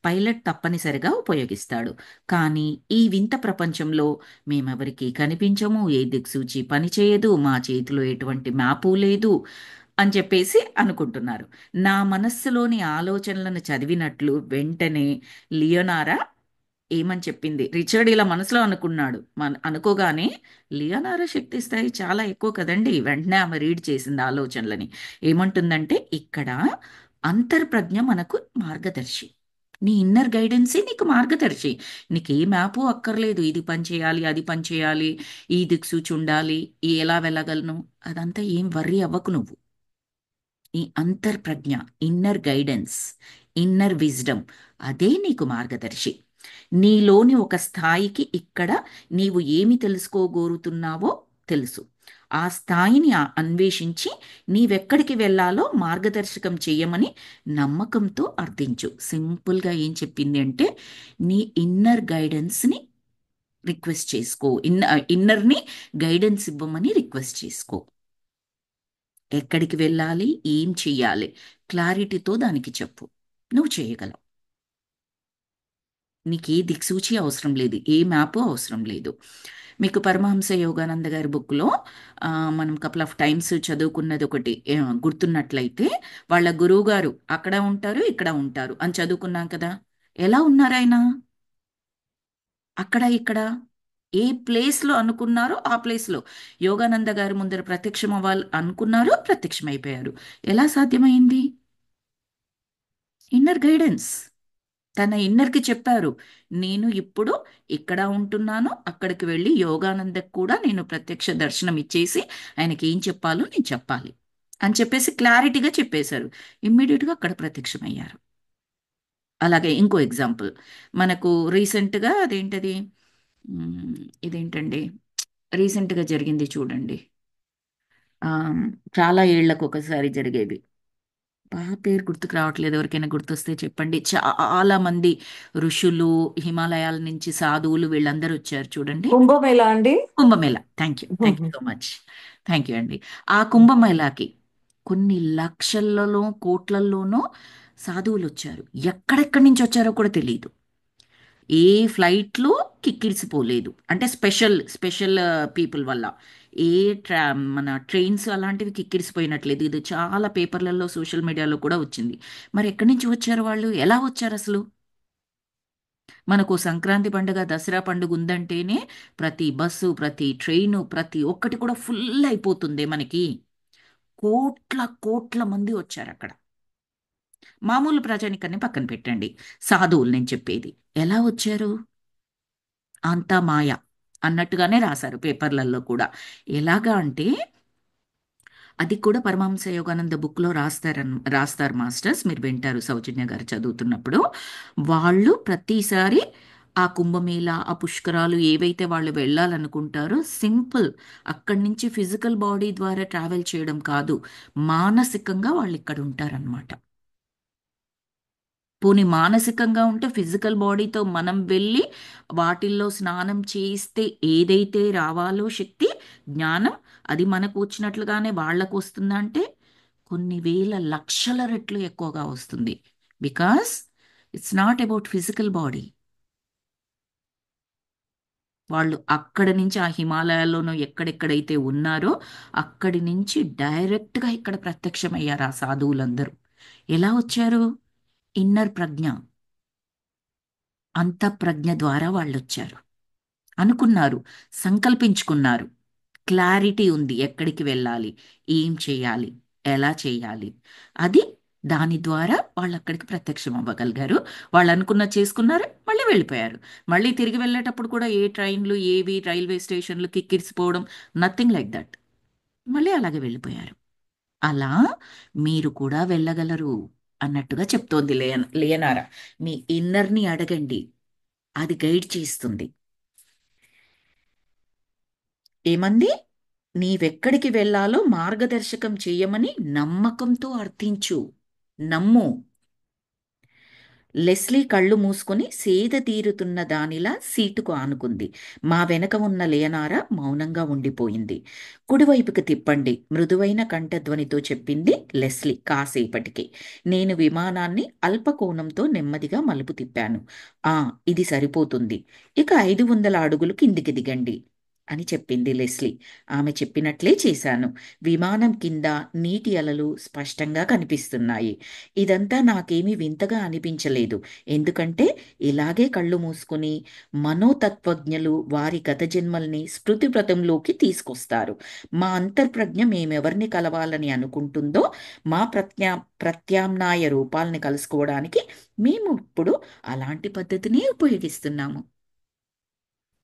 పైలట్ తప్పనిసరిగా ఉపయోగిస్తాడు. కానీ ఈ వింత ప్రపంచంలో మేమెవరికీ కనిపించము, ఏ దిక్సూచి పనిచేయదు, మా చేతిలో ఎటువంటి మ్యాపు లేదు అని చెప్పేసి అనుకుంటున్నారు. నా మనస్సులోని ఆలోచనలను చదివినట్లు వెంటనే లియోనారా ఏమని చెప్పింది? రిచర్డ్ ఇలా మనసులో అనుకున్నాడు. అనుకోగానే లియోనార్డో శక్తి స్థాయి చాలా ఎక్కువ కదండి. వెంటనే ఆమె రీడ్ చేసింది ఆలోచనలని. ఏమంటుందంటే ఇక్కడ అంతర్ప్రజ్ఞ మనకు మార్గదర్శి. నీ ఇన్నర్ గైడెన్సే నీకు మార్గదర్శి. నీకు ఏ మ్యాపు అక్కర్లేదు. ఇది పని చేయాలి, అది పని చేయాలి, ఈ దిక్సూచి ఉండాలి, ఈ ఎలా వెళ్ళగలను, అదంతా ఏం వర్రీ అవ్వకు నువ్వు. ఈ అంతర్ప్రజ్ఞ, ఇన్నర్ గైడెన్స్, ఇన్నర్ విజ్డమ్, అదే నీకు మార్గదర్శి. నీలోని ఒక స్థాయికి ఇక్కడ నీవు ఏమి తెలుసుకోగోరుతున్నావో తెలుసు. ఆ స్థాయిని అన్వేషించి నీవెక్కడికి వెళ్ళాలో మార్గదర్శకం చెయ్యమని నమ్మకంతో అర్థించు. సింపుల్గా ఏం చెప్పింది అంటే నీ ఇన్నర్ గైడెన్స్ని రిక్వెస్ట్ చేసుకో. ఇన్నర్ని గైడెన్స్ ఇవ్వమని రిక్వెస్ట్ చేసుకో. ఎక్కడికి వెళ్ళాలి, ఏం చెయ్యాలి, క్లారిటీతో దానికి చెప్పు. నువ్వు చేయగలవు. నీకు ఏ దిక్సూచి అవసరం లేదు, ఏ మ్యాపు అవసరం లేదు. మీకు పరమహంస యోగానంద గారి బుక్లో మనం కపుల్ ఆఫ్ టైమ్స్ చదువుకున్నది ఒకటి గుర్తున్నట్లయితే, వాళ్ళ గురువు గారు అక్కడ ఉంటారు, ఇక్కడ ఉంటారు అని చదువుకున్నాం కదా. ఎలా ఉన్నారు ఆయన? అక్కడ ఇక్కడ ఏ ప్లేస్లో అనుకున్నారో ఆ ప్లేస్లో యోగానంద గారి ముందర ప్రత్యక్షం అవ్వాలి అనుకున్నారు, ప్రత్యక్షమైపోయారు. ఎలా సాధ్యమైంది? Inner guidance. తన ఇన్నర్కి చెప్పారు, నేను ఇప్పుడు ఇక్కడ ఉంటున్నాను, అక్కడికి వెళ్ళి యోగానందకు కూడా నేను ప్రత్యక్ష దర్శనం ఇచ్చేసి ఆయనకి ఏం చెప్పాలో నేను చెప్పాలి అని చెప్పేసి క్లారిటీగా చెప్పేశారు. ఇమ్మీడియట్గా అక్కడ ప్రత్యక్షమయ్యారు. అలాగే ఇంకో ఎగ్జాంపుల్ మనకు రీసెంట్గా అదేంటది, మ్, ఇదేంటండి, రీసెంట్గా జరిగింది చూడండి. ఆ, చాలా ఏళ్లకు ఒకసారి జరిగేవి. బాగా పేరు గుర్తుకు రావట్లేదు. ఎవరికైనా గుర్తొస్తే చెప్పండి. చాలా మంది ఋషులు, హిమాలయాల నుంచి సాధువులు వీళ్ళందరూ వచ్చారు చూడండి.
కుంభమేళా అండి.
Kumbh Mela. Thank you so much. Thank you అండి. ఆ కుంభమేళాకి కొన్ని లక్షలలో కోట్లల్లోనో సాధువులు వచ్చారు. ఎక్కడెక్కడి నుంచి వచ్చారో కూడా తెలియదు. ఏ ఫ్లైట్లు కిక్కిరిసిపోలేదు, అంటే స్పెషల్ స్పెషల్ పీపుల్ వల్ల. ఏ మన ట్రైన్స్ అలాంటివి కిక్కిరిసిపోయినట్లేదు. ఇది చాలా పేపర్లలో సోషల్ మీడియాలో కూడా వచ్చింది. మరి ఎక్కడి నుంచి వచ్చారు వాళ్ళు? ఎలా వచ్చారు అసలు? మనకు సంక్రాంతి పండుగ, దసరా పండుగ ఉందంటేనే ప్రతి బస్సు, ప్రతి ట్రైను, ప్రతి ఒక్కటి కూడా ఫుల్ అయిపోతుంది మనకి. కోట్ల కోట్ల మంది వచ్చారు అక్కడ. మామూలు ప్రజానికని పక్కన పెట్టండి, సాధువులు నేను చెప్పేది. ఎలా వచ్చారు? అంతా మాయ అన్నట్టుగానే రాశారు పేపర్లలో కూడా. ఎలాగా అంటే అది కూడా పరమహంస యోగానంద బుక్లో రాస్తారు మాస్టర్స్. మీరు వింటారు సౌజన్య గారు చదువుతున్నప్పుడు. వాళ్ళు ప్రతిసారి ఆ కుంభమేళ, ఆ పుష్కరాలు ఏవైతే వాళ్ళు వెళ్ళాలనుకుంటారో సింపుల్ అక్కడి నుంచి ఫిజికల్ బాడీ ద్వారా ట్రావెల్ చేయడం కాదు, మానసికంగా వాళ్ళు ఇక్కడ ఉంటారనమాట. పోనీ మానసికంగా ఉంటే ఫిజికల్ బాడీతో మనం వెళ్ళి వాటిల్లో స్నానం చేస్తే ఏదైతే రావాలో శక్తి, జ్ఞానం, అది మనకు వచ్చినట్లుగానే వాళ్ళకు వస్తుందంటే కొన్ని వేల లక్షల రెట్లు ఎక్కువగా వస్తుంది. Because it's not about physical body. వాళ్ళు అక్కడ నుంచి ఆ హిమాలయాల్లోనూ ఎక్కడెక్కడైతే ఉన్నారో అక్కడి నుంచి డైరెక్ట్గా ఇక్కడ ప్రత్యక్షమయ్యారు ఆ సాధువులందరూ. ఎలా వచ్చారు? ఇన్నర్ ప్రజ్ఞ, అంతఃప్రజ్ఞ ద్వారా వాళ్ళు వచ్చారు. అనుకున్నారు, సంకల్పించుకున్నారు, క్లారిటీ ఉంది ఎక్కడికి వెళ్ళాలి, ఏం చేయాలి, ఎలా చేయాలి. అది దాని ద్వారా వాళ్ళు అక్కడికి ప్రత్యక్షం అవ్వగలిగారు. వాళ్ళు అనుకున్న చేసుకున్నారు, మళ్ళీ వెళ్ళిపోయారు. మళ్ళీ తిరిగి వెళ్ళేటప్పుడు కూడా ఏ ట్రైన్లు, ఏవి రైల్వే స్టేషన్లు కిక్కిరిసిపోవడం, నథింగ్ లైక్ దట్. మళ్ళీ అలాగే వెళ్ళిపోయారు. అలా మీరు కూడా వెళ్ళగలరు అన్నట్టుగా చెప్తోంది లియనారా. మీ ఇన్నర్ని అడగండి, అది గైడ్ చేస్తుంది. ఏమంది? నీవెక్కడికి వెళ్ళాలో మార్గదర్శకం చేయమని నమ్మకంతో అర్థించు. నమ్ము. లెస్లీ కళ్ళు మూసుకొని సేద తీరుతున్న దానిలా సీటుకు ఆనుకుంది. మా వెనక ఉన్న లేయనారా మౌనంగా ఉండిపోయింది. కుడివైపుకి తిప్పండి, మృదువైన కంఠధ్వనితో చెప్పింది లెస్లీ కాసేపటికి. నేను విమానాన్ని అల్పకోణంతో నెమ్మదిగా మలుపు తిప్పాను. ఆ, ఇది సరిపోతుంది. ఇక 500 అడుగులు కిందికి దిగండి. అని చెప్పింది లెస్లీ. ఆమె చెప్పినట్లే చేశాను. విమానం కింద నీటి అలలు స్పష్టంగా కనిపిస్తున్నాయి. ఇదంతా నాకేమీ వింతగా అనిపించలేదు. ఎందుకంటే ఇలాగే కళ్ళు మూసుకుని మనోతత్వజ్ఞులు వారి గత జన్మల్ని స్మృతిపథంలోకి తీసుకొస్తారు. మా అంతర్ప్రజ్ఞ మేమెవరిని కలవాలని అనుకుంటుందో మా ప్రత్యామ్నాయ రూపాలని కలుసుకోవడానికి మేము ఇప్పుడు అలాంటి పద్ధతిని ఉపయోగిస్తున్నాము.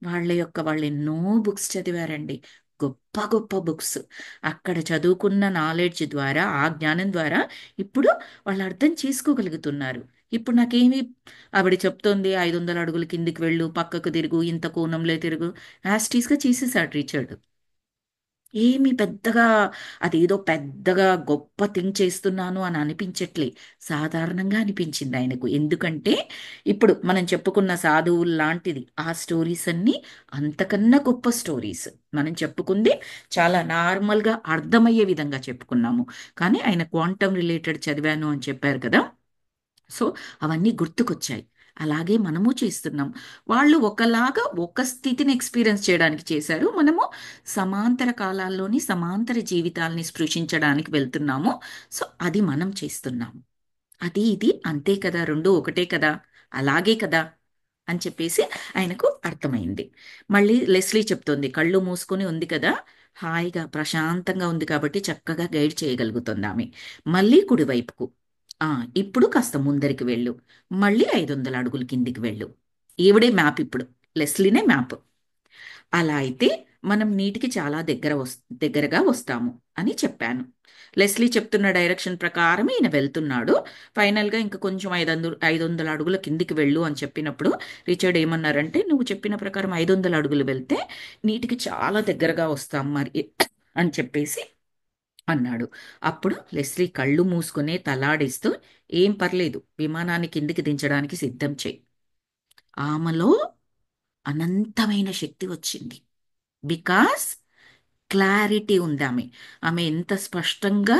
వాళ్ళు ఎన్నో బుక్స్ చదివారండి. గొప్ప గొప్ప బుక్స్. అక్కడ చదువుకున్న నాలెడ్జ్ ద్వారా, ఆ జ్ఞానం ద్వారా ఇప్పుడు వాళ్ళు అర్థం చేసుకోగలుగుతున్నారు. ఇప్పుడు నాకేమి ఆవిడ చెప్తోంది, 500 అడుగుల కిందికి వెళ్ళు, పక్కకు తిరుగు, ఇంత కోణంలో తిరుగు, యాస్టీస్గా చేసేసాడు రిచర్డ్. ఏమి పెద్దగా అదేదో పెద్దగా గొప్ప థింగ్ చేస్తున్నాను అని అనిపించట్లే. సాధారణంగా అనిపించింది ఆయనకు. ఎందుకంటే ఇప్పుడు మనం చెప్పుకున్న సాధువులు లాంటిది ఆ స్టోరీస్ అన్నీ అంతకన్నా గొప్ప స్టోరీస్. మనం చెప్పుకుంది చాలా నార్మల్గా అర్థమయ్యే విధంగా చెప్పుకున్నాము. కానీ ఆయన క్వాంటమ్ రిలేటెడ్ చదివాను అని చెప్పారు కదా. సో అవన్నీ గుర్తుకొచ్చాయి. అలాగే మనము చేస్తున్నాం. వాళ్ళు ఒకలాగా ఒక స్థితిని ఎక్స్పీరియన్స్ చేయడానికి చేశారు. మనము సమాంతర కాలాల్లోని సమాంతర జీవితాల్ని స్పృశించడానికి వెళ్తున్నాము. సో అది మనం చేస్తున్నాము. అది ఇది అంతే కదా, రెండు ఒకటే కదా, అలాగే కదా అని చెప్పేసి ఆయనకు అర్థమైంది. మళ్ళీ లెస్లీ చెప్తోంది, కళ్ళు మూసుకొని ఉంది కదా, హాయిగా ప్రశాంతంగా ఉంది కాబట్టి చక్కగా గైడ్ చేయగలుగుతుంది ఆమె. మళ్ళీ కుడివైపుకు, ఆ ఇప్పుడు కాస్త ముందరికి వెళ్ళు, మళ్ళీ 500 అడుగుల కిందికి వెళ్ళు. ఈవిడే మ్యాప్ ఇప్పుడు, లెస్లీనే మ్యాప్. అలా అయితే మనం నీటికి చాలా దగ్గరగా వస్తాము అని చెప్పాను. లెస్లీ చెప్తున్న డైరెక్షన్ ప్రకారం ఈయన వెళ్తున్నాడు. ఫైనల్గా ఇంకా కొంచెం 500 అడుగుల కిందికి వెళ్ళు అని చెప్పినప్పుడు రిచర్డ్ ఏమన్నారంటే, నువ్వు చెప్పిన ప్రకారం 500 అడుగులు వెళ్తే నీటికి చాలా దగ్గరగా వస్తాం మరి అని చెప్పేసి అన్నాడు. అప్పుడు లెస్లీ కళ్ళు మూసుకునే తలాడిస్తూ, ఏం పర్లేదు, విమానాన్ని కిందికి దించడానికి సిద్ధం చేయి. ఆమెలో అనంతమైన శక్తి వచ్చింది. బికాస్ క్లారిటీ ఉంది ఆమె. ఆమె ఎంత స్పష్టంగా,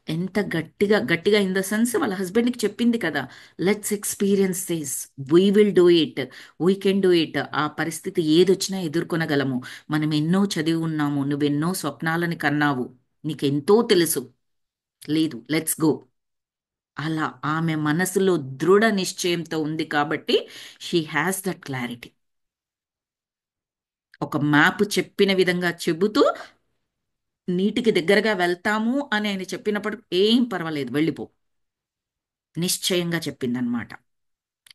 ఎంత గట్టిగా గట్టిగా ఇన్ ద సెన్స్ వాళ్ళ హస్బెండ్కి చెప్పింది కదా, let's experience this, we will do it, we can do it. ఆ పరిస్థితి ఏదొచ్చినా ఎదుర్కొనగలము. మనం ఎన్నో చదివి ఉన్నాము, నువ్వెన్నో స్వప్నాలని కన్నావు, నీకెంతో తెలుసు. లేదు, లెట్స్ గో. అలా ఆమె మనసులో దృఢ నిశ్చయంతో ఉంది కాబట్టి షీ హ్యాస్ దట్ క్లారిటీ. ఒక మ్యాప్ చెప్పిన విధంగా చెబుతూ నీటికి దగ్గరగా వెళ్తాము అని ఆయన చెప్పినప్పుడు ఏం పర్వాలేదు వెళ్ళిపో, నిశ్చయంగా చెప్పిందనమాట.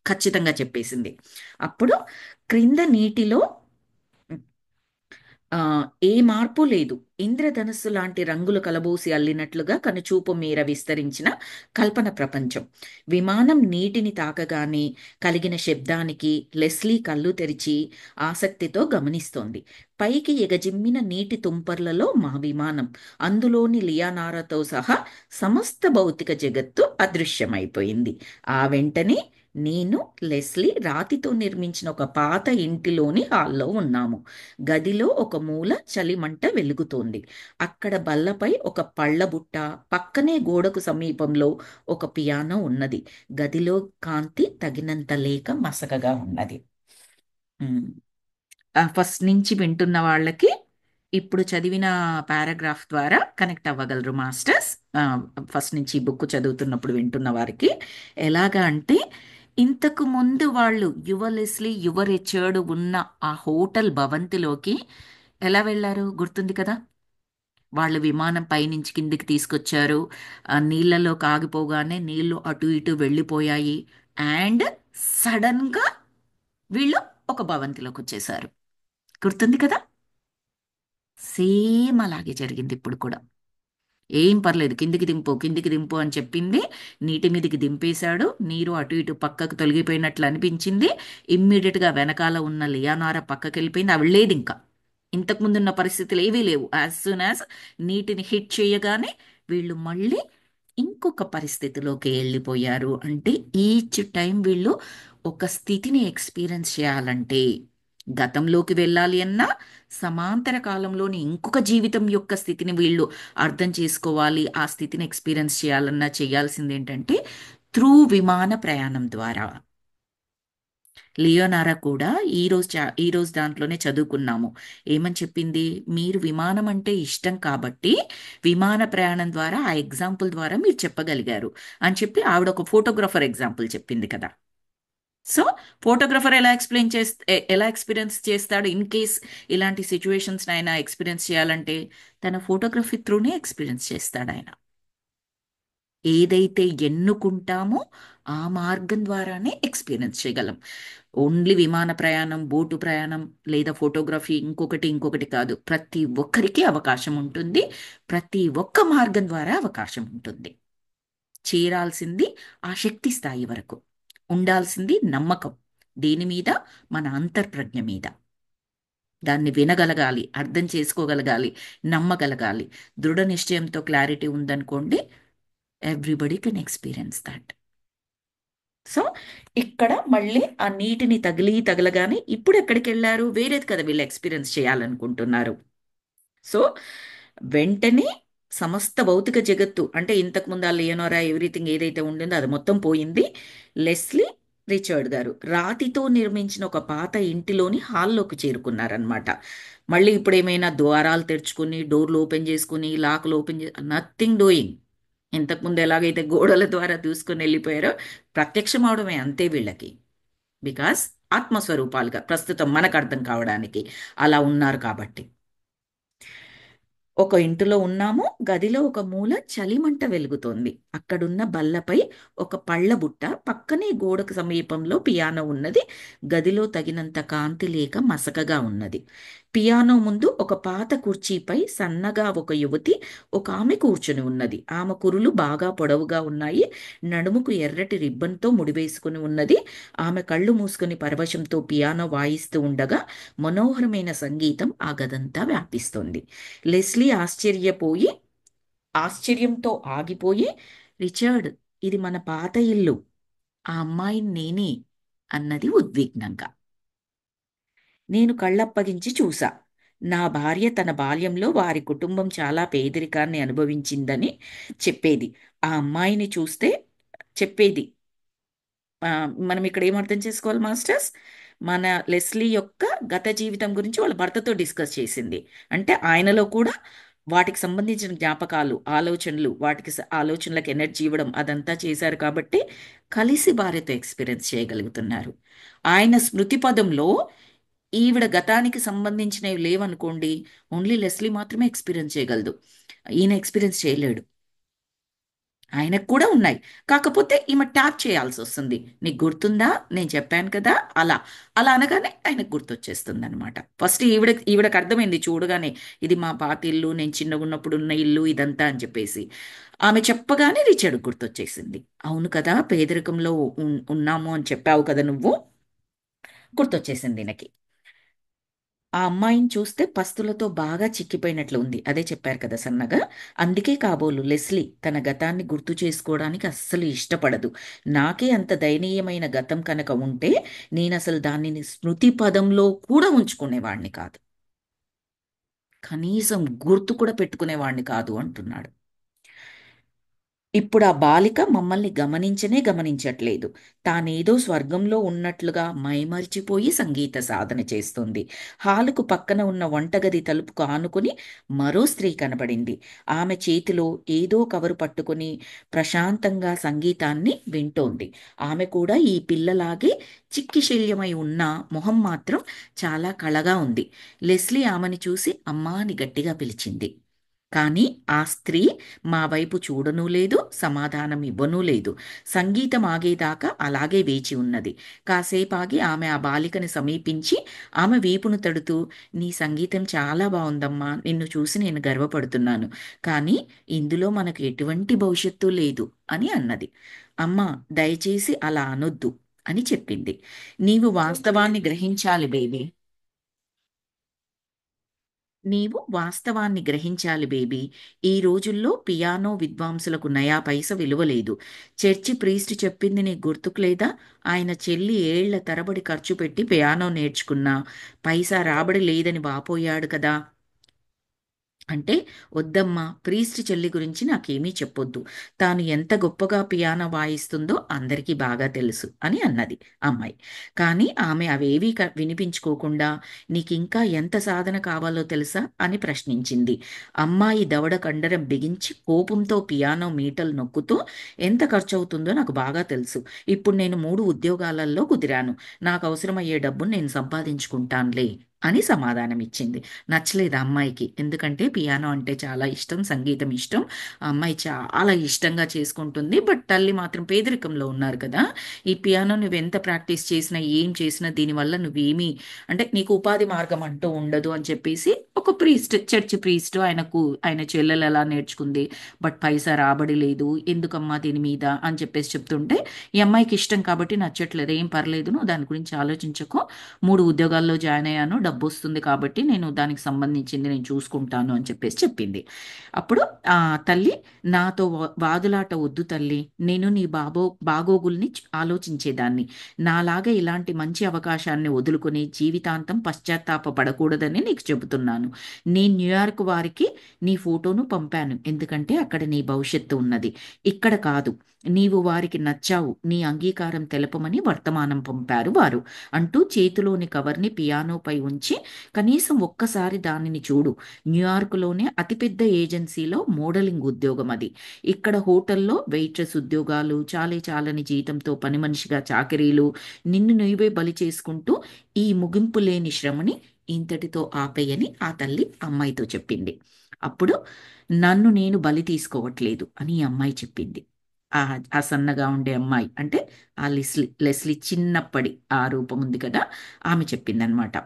ఖచ్చితంగా చెప్పేసింది. అప్పుడు క్రింద నీటిలో ఆ, ఏ మార్పు లేదు. ఇంద్రధనుస్సు లాంటి రంగులు కలబోసి అల్లినట్లుగా కనుచూపు మేర విస్తరించిన కల్పన ప్రపంచం. విమానం నీటిని తాకగానే కలిగిన శబ్దానికి లెస్లీ కళ్ళు తెరిచి ఆసక్తితో గమనిస్తోంది. పైకి ఎగజిమ్మిన నీటి తుంపర్లలో మా విమానం, అందులోని లియానారాతో సహా సమస్త భౌతిక జగత్తు అదృశ్యమైపోయింది. ఆ వెంటనే నేను, లెస్లీ రాతితో నిర్మించిన ఒక పాత ఇంటిలోని హాల్లో ఉన్నాము. గదిలో ఒక మూల చలిమంట వెలుగుతోంది. అక్కడ బల్లపై ఒక పళ్ళబుట్ట, పక్కనే గోడకు సమీపంలో ఒక పియానో ఉన్నది. గదిలో కాంతి తగినంత లేక మసకగా ఉన్నది. ఉమ్. ఫస్ట్ నుంచి వింటున్న వాళ్ళకి ఇప్పుడు చదివిన పారాగ్రాఫ్ ద్వారా కనెక్ట్ అవ్వగలరు మాస్టర్స్. ఆ, ఫస్ట్ నుంచి బుక్ చదువుతున్నప్పుడు వింటున్న వారికి ఎలాగా అంటే, ఇంతకు ముందు వాళ్ళు యువ లెస్లీ యువ రిచర్డ్ ఉన్న ఆ హోటల్ భవంతిలోకి ఎలా వెళ్ళారు గుర్తుంది కదా. వాళ్ళు విమానం పైనుంచి కిందికి తీసుకొచ్చారు. ఆ నీళ్ళలో కాగిపోగానే నీళ్లు అటు ఇటు వెళ్ళిపోయాయి. అండ్ సడన్గా వీళ్ళు ఒక భవంతిలోకి వచ్చేసారు. గుర్తుంది కదా. సేమ్ అలాగే జరిగింది ఇప్పుడు కూడా. ఏం పర్లేదు, కిందికి దింపు కిందికి దింపు అని చెప్పింది. నీటి మీదికి దింపేశాడు. నీరు అటు ఇటు పక్కకు తొలగిపోయినట్లు అనిపించింది. ఇమ్మీడియట్గా వెనకాల ఉన్న లియానారా పక్కకి వెళ్ళిపోయింది. అవి లేదు ఇంకా. ఇంతకుముందున్న పరిస్థితులు ఏవీ లేవు. యాజ్ సూన్ యాజ్ నీటిని హిట్ చేయగానే వీళ్ళు మళ్ళీ ఇంకొక పరిస్థితిలోకి వెళ్ళిపోయారు. అంటే ఈచ్ టైం వీళ్ళు ఒక స్థితిని ఎక్స్పీరియన్స్ చేయాలంటే, గతంలోకి వెళ్ళాలి అన్నా, సమాంతర కాలంలోని ఇంకొక జీవితం యొక్క స్థితిని వీళ్ళు అర్థం చేసుకోవాలి, ఆ స్థితిని ఎక్స్పీరియన్స్ చేయాలన్నా చేయాల్సింది ఏంటంటే త్రూ విమాన ప్రయాణం ద్వారా. లియోనారా కూడా ఈ రోజు దాంట్లోనే చదువుకున్నాము. ఏమని చెప్పింది? మీరు విమానం అంటే ఇష్టం కాబట్టి విమాన ప్రయాణం ద్వారా ఆ ఎగ్జాంపుల్ ద్వారా మీరు చెప్పగలిగారు అని చెప్పి ఆవిడ ఒక ఫోటోగ్రఫర్ ఎగ్జాంపుల్ చెప్పింది కదా. సో ఫోటోగ్రఫర్ ఎలా ఎక్స్పీరియన్స్ చేస్తాడు ఇన్ కేస్ ఇలాంటి సిచ్యువేషన్స్ ఆయన ఎక్స్పీరియన్స్ చేయాలంటే? తన ఫోటోగ్రఫీ త్రూనే ఎక్స్పీరియన్స్ చేస్తాడు ఆయన. ఏదైతే ఎన్నుకుంటామో ఆ మార్గం ద్వారానే ఎక్స్పీరియన్స్ చేయగలం. ఓన్లీ విమాన ప్రయాణం, బోటు ప్రయాణం లేదా ఫోటోగ్రఫీ ఇంకొకటి కాదు. ప్రతి ఒక్కరికి అవకాశం ఉంటుంది. ప్రతి ఒక్క మార్గం ద్వారా అవకాశం ఉంటుంది. చేరాల్సింది ఆ శక్తి స్థాయి వరకు. ఉండాల్సింది నమ్మకం. దేని మీద? మన అంతర్ప్రజ్ఞ మీద. దాన్ని వినగలగాలి, అర్థం చేసుకోగలగాలి, నమ్మగలగాలి. దృఢ నిశ్చయంతో క్లారిటీ ఉందనుకోండి, everybody can experience that. So ఇక్కడ మళ్ళీ ఆ నీటిని తగలగానే ఇప్పుడు ఎక్కడికి వెళ్ళారు? వేరేది కదా వీళ్ళు ఎక్స్పీరియన్స్ చేయాలనుకుంటున్నారు. సో వెంటనే సమస్త భౌతిక జగత్తు అంటే ఇంతకు ముందు ఆ లియోనోరా ఎవ్రీథింగ్ ఏదైతే ఉండిందో అది మొత్తం పోయింది. లెస్లీ, రిచర్డ్ గారు రాతితో నిర్మించిన ఒక పాత ఇంటిలోని హాల్లోకి చేరుకున్నారనమాట. మళ్ళీ ఇప్పుడు ఏమైనా ద్వారాలు తెరుచుకుని డోర్లు ఓపెన్ చేసుకుని లాక్లు ఓపెన్ నథింగ్ డూయింగ్. ఇంతకుముందు ఎలాగైతే గోడల ద్వారా దూసుకొని వెళ్ళిపోయారో ప్రత్యక్షం అవడమే అంతే వీళ్ళకి. బికాస్ ఆత్మస్వరూపాలుగా ప్రస్తుతం మనకు అర్థం కావడానికి అలా ఉన్నారు కాబట్టి. ఒక ఇంటిలో ఉన్నాము. గదిలో ఒక మూల చలిమంట వెలుగుతోంది. అక్కడున్న బల్లపై ఒక పళ్ళ బుట్ట, పక్కనే గోడకు సమీపంలో పియానో ఉన్నది. గదిలో తగినంత కాంతి లేక మసకగా ఉన్నది. పియానో ముందు ఒక పాత కుర్చీపై సన్నగా ఒక యువతి, ఒక ఆమె కూర్చుని ఉన్నది. ఆమె కురులు బాగా పొడవుగా ఉన్నాయి. నడుముకు ఎర్రటి రిబ్బన్తో ముడివేసుకుని ఉన్నది. ఆమె కళ్ళు మూసుకుని పరవశంతో పియానో వాయిస్తూ ఉండగా మనోహరమైన సంగీతం ఆ గదంతా వ్యాపిస్తోంది. లెస్లీ ఆశ్చర్యంతో ఆగిపోయి, రిచర్డ్, ఇది మన పాత ఇల్లు. ఆ అమ్మాయిని నేనే అన్నది ఉద్విగ్నంగా. నేను కళ్ళప్పగించి చూసా. నా భార్య తన బాల్యంలో వారి కుటుంబం చాలా పేదరికాన్ని అనుభవించిందని చెప్పేది. ఆ అమ్మాయిని చూస్తే చెప్పేది. ఆ, మనం ఇక్కడ ఏం అర్థం చేసుకోవాలి మాస్టర్స్? మన లెస్లీ యొక్క గత జీవితం గురించి వాళ్ళ భర్తతో డిస్కస్ చేసింది. అంటే ఆయనలో కూడా వాటికి సంబంధించిన జ్ఞాపకాలు, ఆలోచనలు, ఆలోచనలకు ఎనర్జీ ఇవ్వడం అదంతా చేశారు కాబట్టి కలిసి భార్యతో ఎక్స్పీరియన్స్ చేయగలుగుతున్నారు. ఆయన స్మృతి పదంలో ఈవిడ గతానికి సంబంధించినవి లేవనుకోండి, ఓన్లీ లెస్లీ మాత్రమే ఎక్స్పీరియన్స్ చేయగలదు. ఈయన ఎక్స్పీరియన్స్ చేయలేడు. ఆయనకు కూడా ఉన్నాయి. కాకపోతే ఈమె ట్యాప్ చేయాల్సి వస్తుంది. నీకు గుర్తుందా నేను చెప్పాను కదా, అలా అలా అనగానే ఆయనకు గుర్తొచ్చేస్తుంది అనమాట. ఫస్ట్ ఈవిడకి అర్థమైంది చూడగానే, ఇది మా పాత ఇల్లు, నేను చిన్నగా ఉన్నప్పుడు ఉన్న ఇల్లు ఇదంతా అని చెప్పేసి. ఆమె చెప్పగానే రిచర్డ్ గుర్తొచ్చేసింది. అవును కదా, పేదరికంలో ఉన్నాము అని చెప్పావు కదా నువ్వు. గుర్తొచ్చేసింది ఈయనకి. ఆ అమ్మాయిని చూస్తే పస్తులతో బాగా చిక్కిపోయినట్లు ఉంది. అదే చెప్పారు కదా సన్నగా. అందుకే కాబోలు లెస్లీ తన గతాన్ని గుర్తు చేసుకోవడానికి అస్సలు ఇష్టపడదు. నాకే అంత దయనీయమైన గతం కనుక ఉంటే నేను అసలు దానిని స్మృతి పదంలో కూడా ఉంచుకునేవాడిని కాదు. కనీసం గుర్తు కూడా పెట్టుకునేవాడిని కాదు అంటున్నాడు. ఇప్పుడు ఆ బాలిక మమ్మల్ని గమనించట్లేదు. తానేదో స్వర్గంలో ఉన్నట్లుగా మైమరిచిపోయి సంగీత సాధన చేస్తుంది. హాలుకు పక్కన ఉన్న వంటగది తలుపుకు ఆనుకుని మరో స్త్రీ కనబడింది. ఆమె చేతిలో ఏదో కవరు పట్టుకుని ప్రశాంతంగా సంగీతాన్ని వింటోంది. ఆమె కూడా ఈ పిల్లలాగే చిక్కిశల్యమై ఉన్న మొహం మాత్రం చాలా కళగా ఉంది. లెస్లీ ఆమెని చూసి అమ్మా అని గట్టిగా పిలిచింది. కానీ ఆ స్త్రీ మా వైపు చూడనూ లేదు, సమాధానం ఇవ్వనూ లేదు. సంగీతం ఆగేదాకా అలాగే వేచి ఉన్నది. కాసేపు ఆగి ఆమె ఆ బాలికని సమీపించి ఆమె వీపును తడుతూ, నీ సంగీతం చాలా బాగుందమ్మా, నిన్ను చూసి నేను గర్వపడుతున్నాను. కానీ ఇందులో మనకు ఎటువంటి భవిష్యత్తు లేదు అని అన్నది. అమ్మా, దయచేసి అలా అనొద్దు అని చెప్పింది. నీవు వాస్తవాన్ని గ్రహించాలి బేబీ. బేబీ. ఈ రోజుల్లో పియానో విద్వాంసులకు నయా పైస విలువ లేదు. చర్చి ప్రీస్ట్ చెప్పింది నీకు గుర్తుకు లేదా? ఆయన చెల్లి ఏళ్ల తరబడి ఖర్చు పెట్టి పియానో నేర్చుకున్నా పైసా రాబడి లేదని వాపోయాడు కదా. అంటే వద్దమ్మా, ప్రీస్ట్ చెల్లి గురించి నాకేమీ చెప్పొద్దు. తాను ఎంత గొప్పగా పియానో వాయిస్తుందో అందరికీ బాగా తెలుసు అని అన్నది అమ్మాయి. కానీ ఆమె అవేవీ వినిపించుకోకుండా నీకింకా ఎంత సాధన కావాలో తెలుసా అని ప్రశ్నించింది. అమ్మాయి దవడ కండరం బిగించి కోపంతో పియానో మీటలు నొక్కుతూ ఎంత ఖర్చవుతుందో నాకు బాగా తెలుసు. ఇప్పుడు నేను 3 ఉద్యోగాలలో కుదిరాను. నాకు అవసరమయ్యే డబ్బును నేను సంపాదించుకుంటానులే అని సమాధానమిచ్చింది. నచ్చలేదు ఆ అమ్మాయికి. ఎందుకంటే పియానో అంటే చాలా ఇష్టం, సంగీతం ఇష్టం. ఆ అమ్మాయి చాలా ఇష్టంగా చేసుకుంటుంది. బట్ తల్లి మాత్రం పేదరికంలో ఉన్నారు కదా! ఈ పియానో నువ్వెంత ప్రాక్టీస్ చేసినా, ఏం చేసినా దీనివల్ల నువ్వేమీ అంటే నీకు ఉపాధి మార్గం అంటూ ఉండదు అని చెప్పేసి ఒక ప్రీస్ట్, చర్చ్ ప్రీస్ట్ ఆయన చెల్లెలు ఎలా నేర్చుకుంది. బట్ పైసా రాబడి లేదు. ఎందుకమ్మా దీని మీద అని చెప్పేసి చెప్తుంటే ఈ అమ్మాయికి ఇష్టం కాబట్టి నచ్చట్లేదు. ఏం పర్లేదు, నువ్వు దాని గురించి ఆలోచించకు. 3 ఉద్యోగాల్లో జాయిన్ అయ్యాను, డబ్బు వస్తుంది కాబట్టి నేను దానికి సంబంధించింది నేను చూసుకుంటాను అని చెప్పేసి చెప్పింది. అప్పుడు ఆ తల్లి, నాతో వాదులాట వద్దు తల్లి, నేను నీ బాగోగుల్ని ఆలోచించేదాన్ని. నాలాగా ఇలాంటి మంచి అవకాశాన్ని వదులుకొని జీవితాంతం పశ్చాత్తాప పడకూడదని నీకు చెబుతున్నాను. నేను న్యూయార్క్ వారికి నీ ఫోటోను పంపాను, ఎందుకంటే అక్కడ నీ భవిష్యత్తు ఉన్నది, ఇక్కడ కాదు. నీవు వారికి నచ్చావు, నీ అంగీకారం తెలపమని వర్తమానం పంపారు వారు అంటూ చేతిలోని కవర్ని పియానోపై ఉంచి, కనీసం ఒక్కసారి దానిని చూడు. న్యూయార్క్లోనే అతిపెద్ద ఏజెన్సీలో మోడలింగ్ ఉద్యోగం అది. ఇక్కడ హోటల్లో వెయిట్రెస్ ఉద్యోగాలు, చాలీ చాలని జీతంతో పని మనిషిగా చాకరీలు, నిన్ను నువ్వే బలి చేసుకుంటూ ఈ ముగింపు లేని శ్రమని ఇంతటితో ఆపేయని ఆ తల్లి అమ్మాయితో చెప్పింది. అప్పుడు నన్ను నేను బలి తీసుకోవట్లేదు అని ఈ అమ్మాయి చెప్పింది. ఆ ఆ సన్నగా ఉండే అమ్మాయి అంటే ఆ లెస్లీ లెస్లీ చిన్నప్పటి ఆ రూపం ఉంది కదా, ఆమె చెప్పిందనమాట.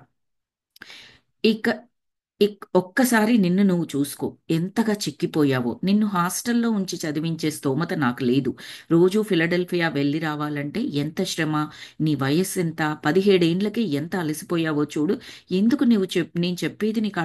ఇక ఒక్కసారి నిన్ను నువ్వు చూసుకో, ఎంతగా చిక్కిపోయావో. నిన్ను హాస్టల్లో ఉంచి చదివించే స్తోమత నాకు లేదు. రోజు ఫిలడెల్ఫియా వెళ్ళి రావాలంటే ఎంత శ్రమ. నీ వయస్సు ఎంత, 17 ఏండ్లకే ఎంత అలసిపోయావో చూడు. ఎందుకు నేను చెప్పేది నీకు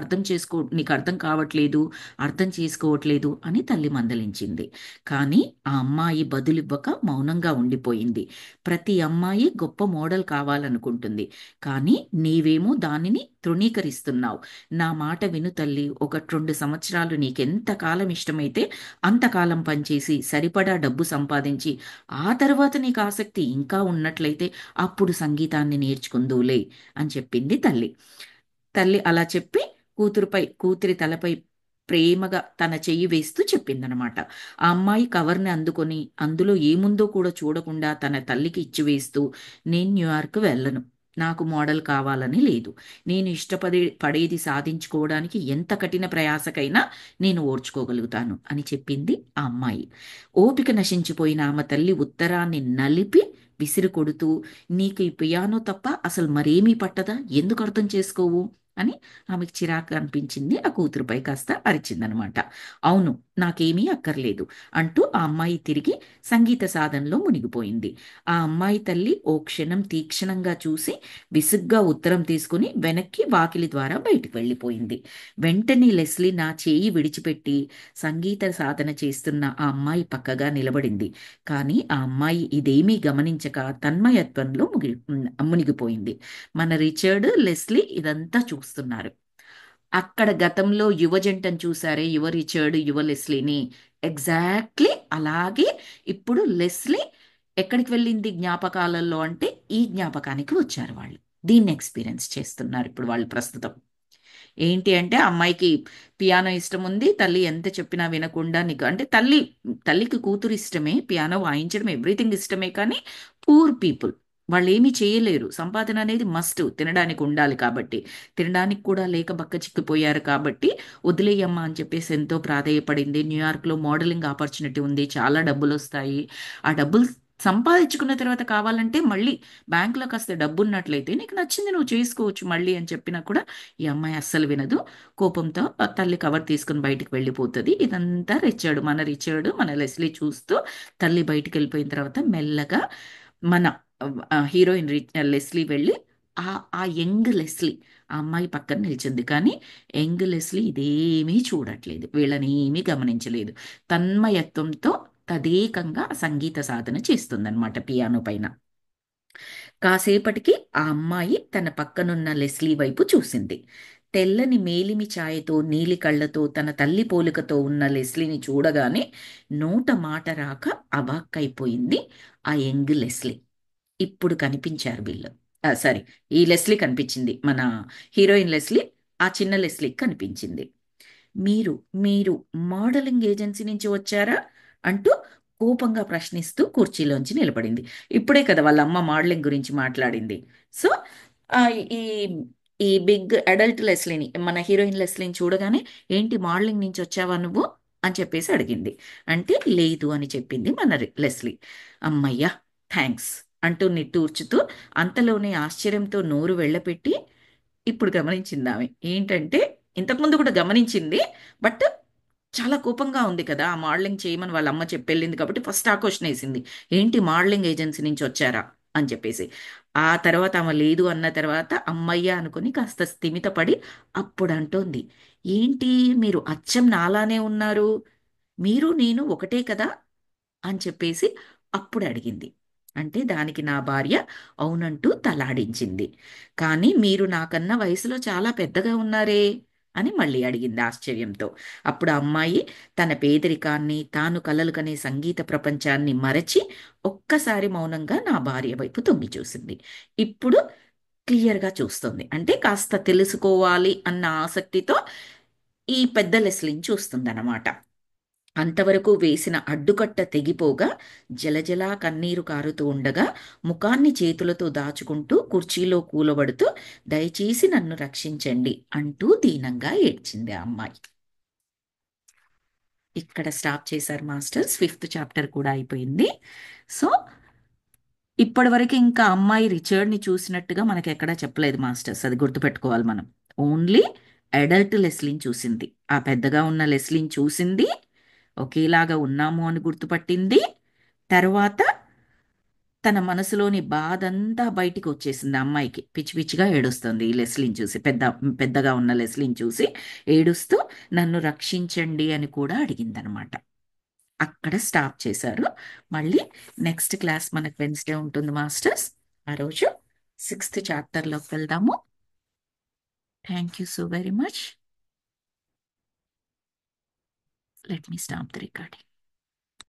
అర్థం కావట్లేదు, అర్థం చేసుకోవట్లేదు అని తల్లి మందలించింది. కానీ ఆ అమ్మాయి బదులివ్వక మౌనంగా ఉండిపోయింది. ప్రతి అమ్మాయి గొప్ప మోడల్ కావాలనుకుంటుంది, కానీ నీవేమో దానిని తృణీకరిస్తున్నావు. నా మాట విను తల్లి. 1-2 సంవత్సరాలు నీకెంత కాలం ఇష్టమైతే అంతకాలం పనిచేసి సరిపడా డబ్బు సంపాదించి ఆ తర్వాత నీకు ఆసక్తి ఇంకా ఉన్నట్లయితే అప్పుడు సంగీతాన్ని నేర్చుకుందువులే అని చెప్పింది తల్లి. తల్లి అలా చెప్పి కూతురి తలపై ప్రేమగా తన చెయ్యి వేస్తూ చెప్పిందనమాట. ఆ అమ్మాయి కవర్ని అందుకొని అందులో ఏముందో కూడా చూడకుండా తన తల్లికి ఇచ్చివేస్తూ, నేను న్యూయార్క్ వెళ్ళను, నాకు మోడల్ కావాలని లేదు, నేను పడేది సాధించుకోవడానికి ఎంత కఠిన ప్రయాసకైనా నేను ఓర్చుకోగలుగుతాను అని చెప్పింది ఆ అమ్మాయి. ఓపిక నశించిపోయిన ఆమె తల్లి ఉత్తరాన్ని నలిపి విసిరి కొడుతూ, నీకు ఈ పియానో తప్ప అసలు మరేమీ పట్టదా, ఎందుకు అర్థం చేసుకోవు అని ఆమెకు చిరాకు అనిపించింది. ఆ కూతురుపై కాస్త అరిచిందనమాట. అవును, నాకేమీ అక్కర్లేదు అంటూ ఆ అమ్మాయి తిరిగి సంగీత సాధనలో మునిగిపోయింది. ఆ అమ్మాయి తల్లి ఓ క్షణం తీక్షణంగా చూసి విసుగ్గా ఉత్తరం తీసుకుని వెనక్కి వాకిలి ద్వారా బయటికి వెళ్ళిపోయింది. వెంటనే లెస్లీ నా చేయి విడిచిపెట్టి సంగీత సాధన చేస్తున్న ఆ అమ్మాయి పక్కగా నిలబడింది. కానీ ఆ అమ్మాయి ఇదేమీ గమనించక తన్మయత్వంలో మునిగిపోయింది. మన రిచర్డ్, లెస్లీ ఇదంతా చూస్తున్నారు. అక్కడ గతంలో యువ జంటను చూసారే, యువ రిచర్డ్, యువ లెస్లీని, ఎగ్జాక్ట్లీ అలాగే ఇప్పుడు లెస్లీ ఎక్కడికి వెళ్ళింది జ్ఞాపకాలలో అంటే ఈ జ్ఞాపకానికి వచ్చారు వాళ్ళు. దీన్ని ఎక్స్పీరియన్స్ చేస్తున్నారు ఇప్పుడు వాళ్ళు ప్రస్తుతం. ఏంటి అంటే అమ్మాయికి పియానో ఇష్టం ఉంది. తల్లి ఎంత చెప్పినా వినకుండా నీకు అంటే తల్లికి కూతురు ఇష్టమే, పియానో వాయించడం ఎవ్రీథింగ్ ఇష్టమే. కానీ పూర్ పీపుల్ వాళ్ళు ఏమీ చేయలేరు. సంపాదన అనేది మస్ట్, తినడానికి ఉండాలి కాబట్టి. తినడానికి కూడా లేక బక్క చిక్కిపోయారు కాబట్టి వదిలేయమ్మా అని చెప్పేసి ఎంతో ప్రాధేయపడింది. న్యూయార్క్లో మోడలింగ్ ఆపర్చునిటీ ఉంది, చాలా డబ్బులు వస్తాయి. ఆ డబ్బులు సంపాదించుకున్న తర్వాత కావాలంటే మళ్ళీ బ్యాంకులో కాస్త డబ్బు ఉన్నట్లయితే నీకు నచ్చింది నువ్వు చేసుకోవచ్చు మళ్ళీ అని చెప్పినా కూడా ఈ అమ్మాయి అస్సలు వినదు. కోపంతో ఆ తల్లి కవర్ తీసుకుని బయటికి వెళ్ళిపోతుంది. ఇదంతా మన లెస్లీ చూస్తూ తల్లి బయటికి వెళ్ళిపోయిన తర్వాత మెల్లగా మన హీరోయిన్ లెస్లీ వెళ్ళి ఆ ఆ యంగ్ లెస్లీ ఆ అమ్మాయి పక్కన నిల్చుంది. కానీ యంగ్ లెస్లీ ఇదేమీ చూడట్లేదు, వీళ్ళని ఏమీ గమనించలేదు. తన్మయత్వంతో తదేకంగా సంగీత సాధన చేస్తుందన్నమాట పియానో పైన. కాసేపటికి ఆ అమ్మాయి తన పక్కనున్న లెస్లీ వైపు చూసింది. తెల్లని మేలిమి ఛాయతో నీలి కళ్ళతో తన తల్లి పోలికతో ఉన్న లెస్లీని చూడగానే నోట మాట రాక అవాక్కైపోయింది ఆ యంగ్ లెస్లీ. ఇప్పుడు కనిపించారు వీళ్ళు. సారీ, ఈ లెస్లీ కనిపించింది, మన హీరోయిన్ లెస్లీ. ఆ చిన్న లెస్లీ కనిపించింది. మీరు మీరు మోడలింగ్ ఏజెన్సీ నుంచి వచ్చారా అంటూ కోపంగా ప్రశ్నిస్తూ కుర్చీలోంచి నిలబడింది. ఇప్పుడే కదా వాళ్ళ అమ్మ మోడలింగ్ గురించి మాట్లాడింది. సో ఆ, ఈ ఈ బిగ్ అడల్ట్ లెస్లీని, మన హీరోయిన్ లెస్లీని చూడగానే ఏంటి మోడలింగ్ నుంచి వచ్చావా నువ్వు అని చెప్పేసి అడిగింది. అంటే లేదు అని చెప్పింది మన లెస్లీ. అమ్మయ్యా, థ్యాంక్స్ అంటూ నిట్టూర్చుతూ అంతలోనే ఆశ్చర్యంతో నోరు వెళ్ళపెట్టి ఇప్పుడు గమనించింది ఆమె. ఏంటంటే ఇంతకుముందు కూడా గమనించింది, బట్ చాలా కోపంగా ఉంది కదా, ఆ మోడలింగ్ చేయమని వాళ్ళ అమ్మ చెప్పెళ్ళింది కాబట్టి ఫస్ట్ ఆ క్వశ్చన్ వేసింది. ఏంటి మోడలింగ్ ఏజెన్సీ నుంచి వచ్చారా అని చెప్పేసి. ఆ తర్వాత ఆమె లేదు అన్న తర్వాత అమ్మయ్య అనుకుని కాస్త స్థిమితపడి అప్పుడు అంటోంది, ఏంటి మీరు అచ్చం నాలానే ఉన్నారు, మీరు నేను ఒకటే కదా అని చెప్పేసి అప్పుడు అడిగింది. అంటే దానికి నా భార్య అవునంటూ తలాడించింది. కానీ మీరు నాకన్నా వయసులో చాలా పెద్దగా ఉన్నారే అని మళ్ళీ అడిగింది ఆశ్చర్యంతో. అప్పుడు ఆ అమ్మాయి తన పేదరికాన్ని, తాను కలలు కనే సంగీత ప్రపంచాన్ని మరచి ఒక్కసారి మౌనంగా నా భార్య వైపు తొంగి చూసింది. ఇప్పుడు క్లియర్గా చూస్తుంది. అంటే కాస్త తెలుసుకోవాలి అన్న ఆసక్తితో ఈ పెద్ద లెస్లిని చూస్తుందన్నమాట. అంతవరకు వేసిన అడ్డుకట్ట తెగిపోగా జలజలా కన్నీరు కారుతూ ఉండగా ముఖాన్ని చేతులతో దాచుకుంటూ కుర్చీలో కూలబడుతూ దయచేసి నన్ను రక్షించండి అంటూ దీనంగా ఏడ్చింది ఆ అమ్మాయి. ఇక్కడ స్టాప్ చేశారు మాస్టర్స్. ఫిఫ్త్ చాప్టర్ కూడా అయిపోయింది. సో ఇప్పటివరకు ఇంకా అమ్మాయి రిచర్డ్ని చూసినట్టుగా మనకి ఎక్కడా చెప్పలేదు మాస్టర్స్, అది గుర్తుపెట్టుకోవాలి మనం. ఓన్లీ అడల్ట్ లెస్లీని చూసింది, ఆ పెద్దగా ఉన్న లెస్లీని చూసింది, ఒకేలాగా ఉన్నాము అని గుర్తుపట్టింది. తర్వాత తన మనసులోని బాధంతా బయటికి వచ్చేసింది. ఆ అమ్మాయికి పిచ్చి పిచ్చిగా ఏడుస్తుంది ఈ లెస్లీని చూసి, పెద్దగా ఉన్న లెస్లీని చూసి ఏడుస్తూ నన్ను రక్షించండి అని కూడా అడిగిందనమాట. అక్కడ స్టాప్ చేశారు. మళ్ళీ నెక్స్ట్ క్లాస్ మనకు వెన్స్డే ఉంటుంది మాస్టర్స్. ఆ రోజు సిక్స్త్ చాప్టర్లోకి వెళ్దాము. Thank you so very much. Let me stop the recording.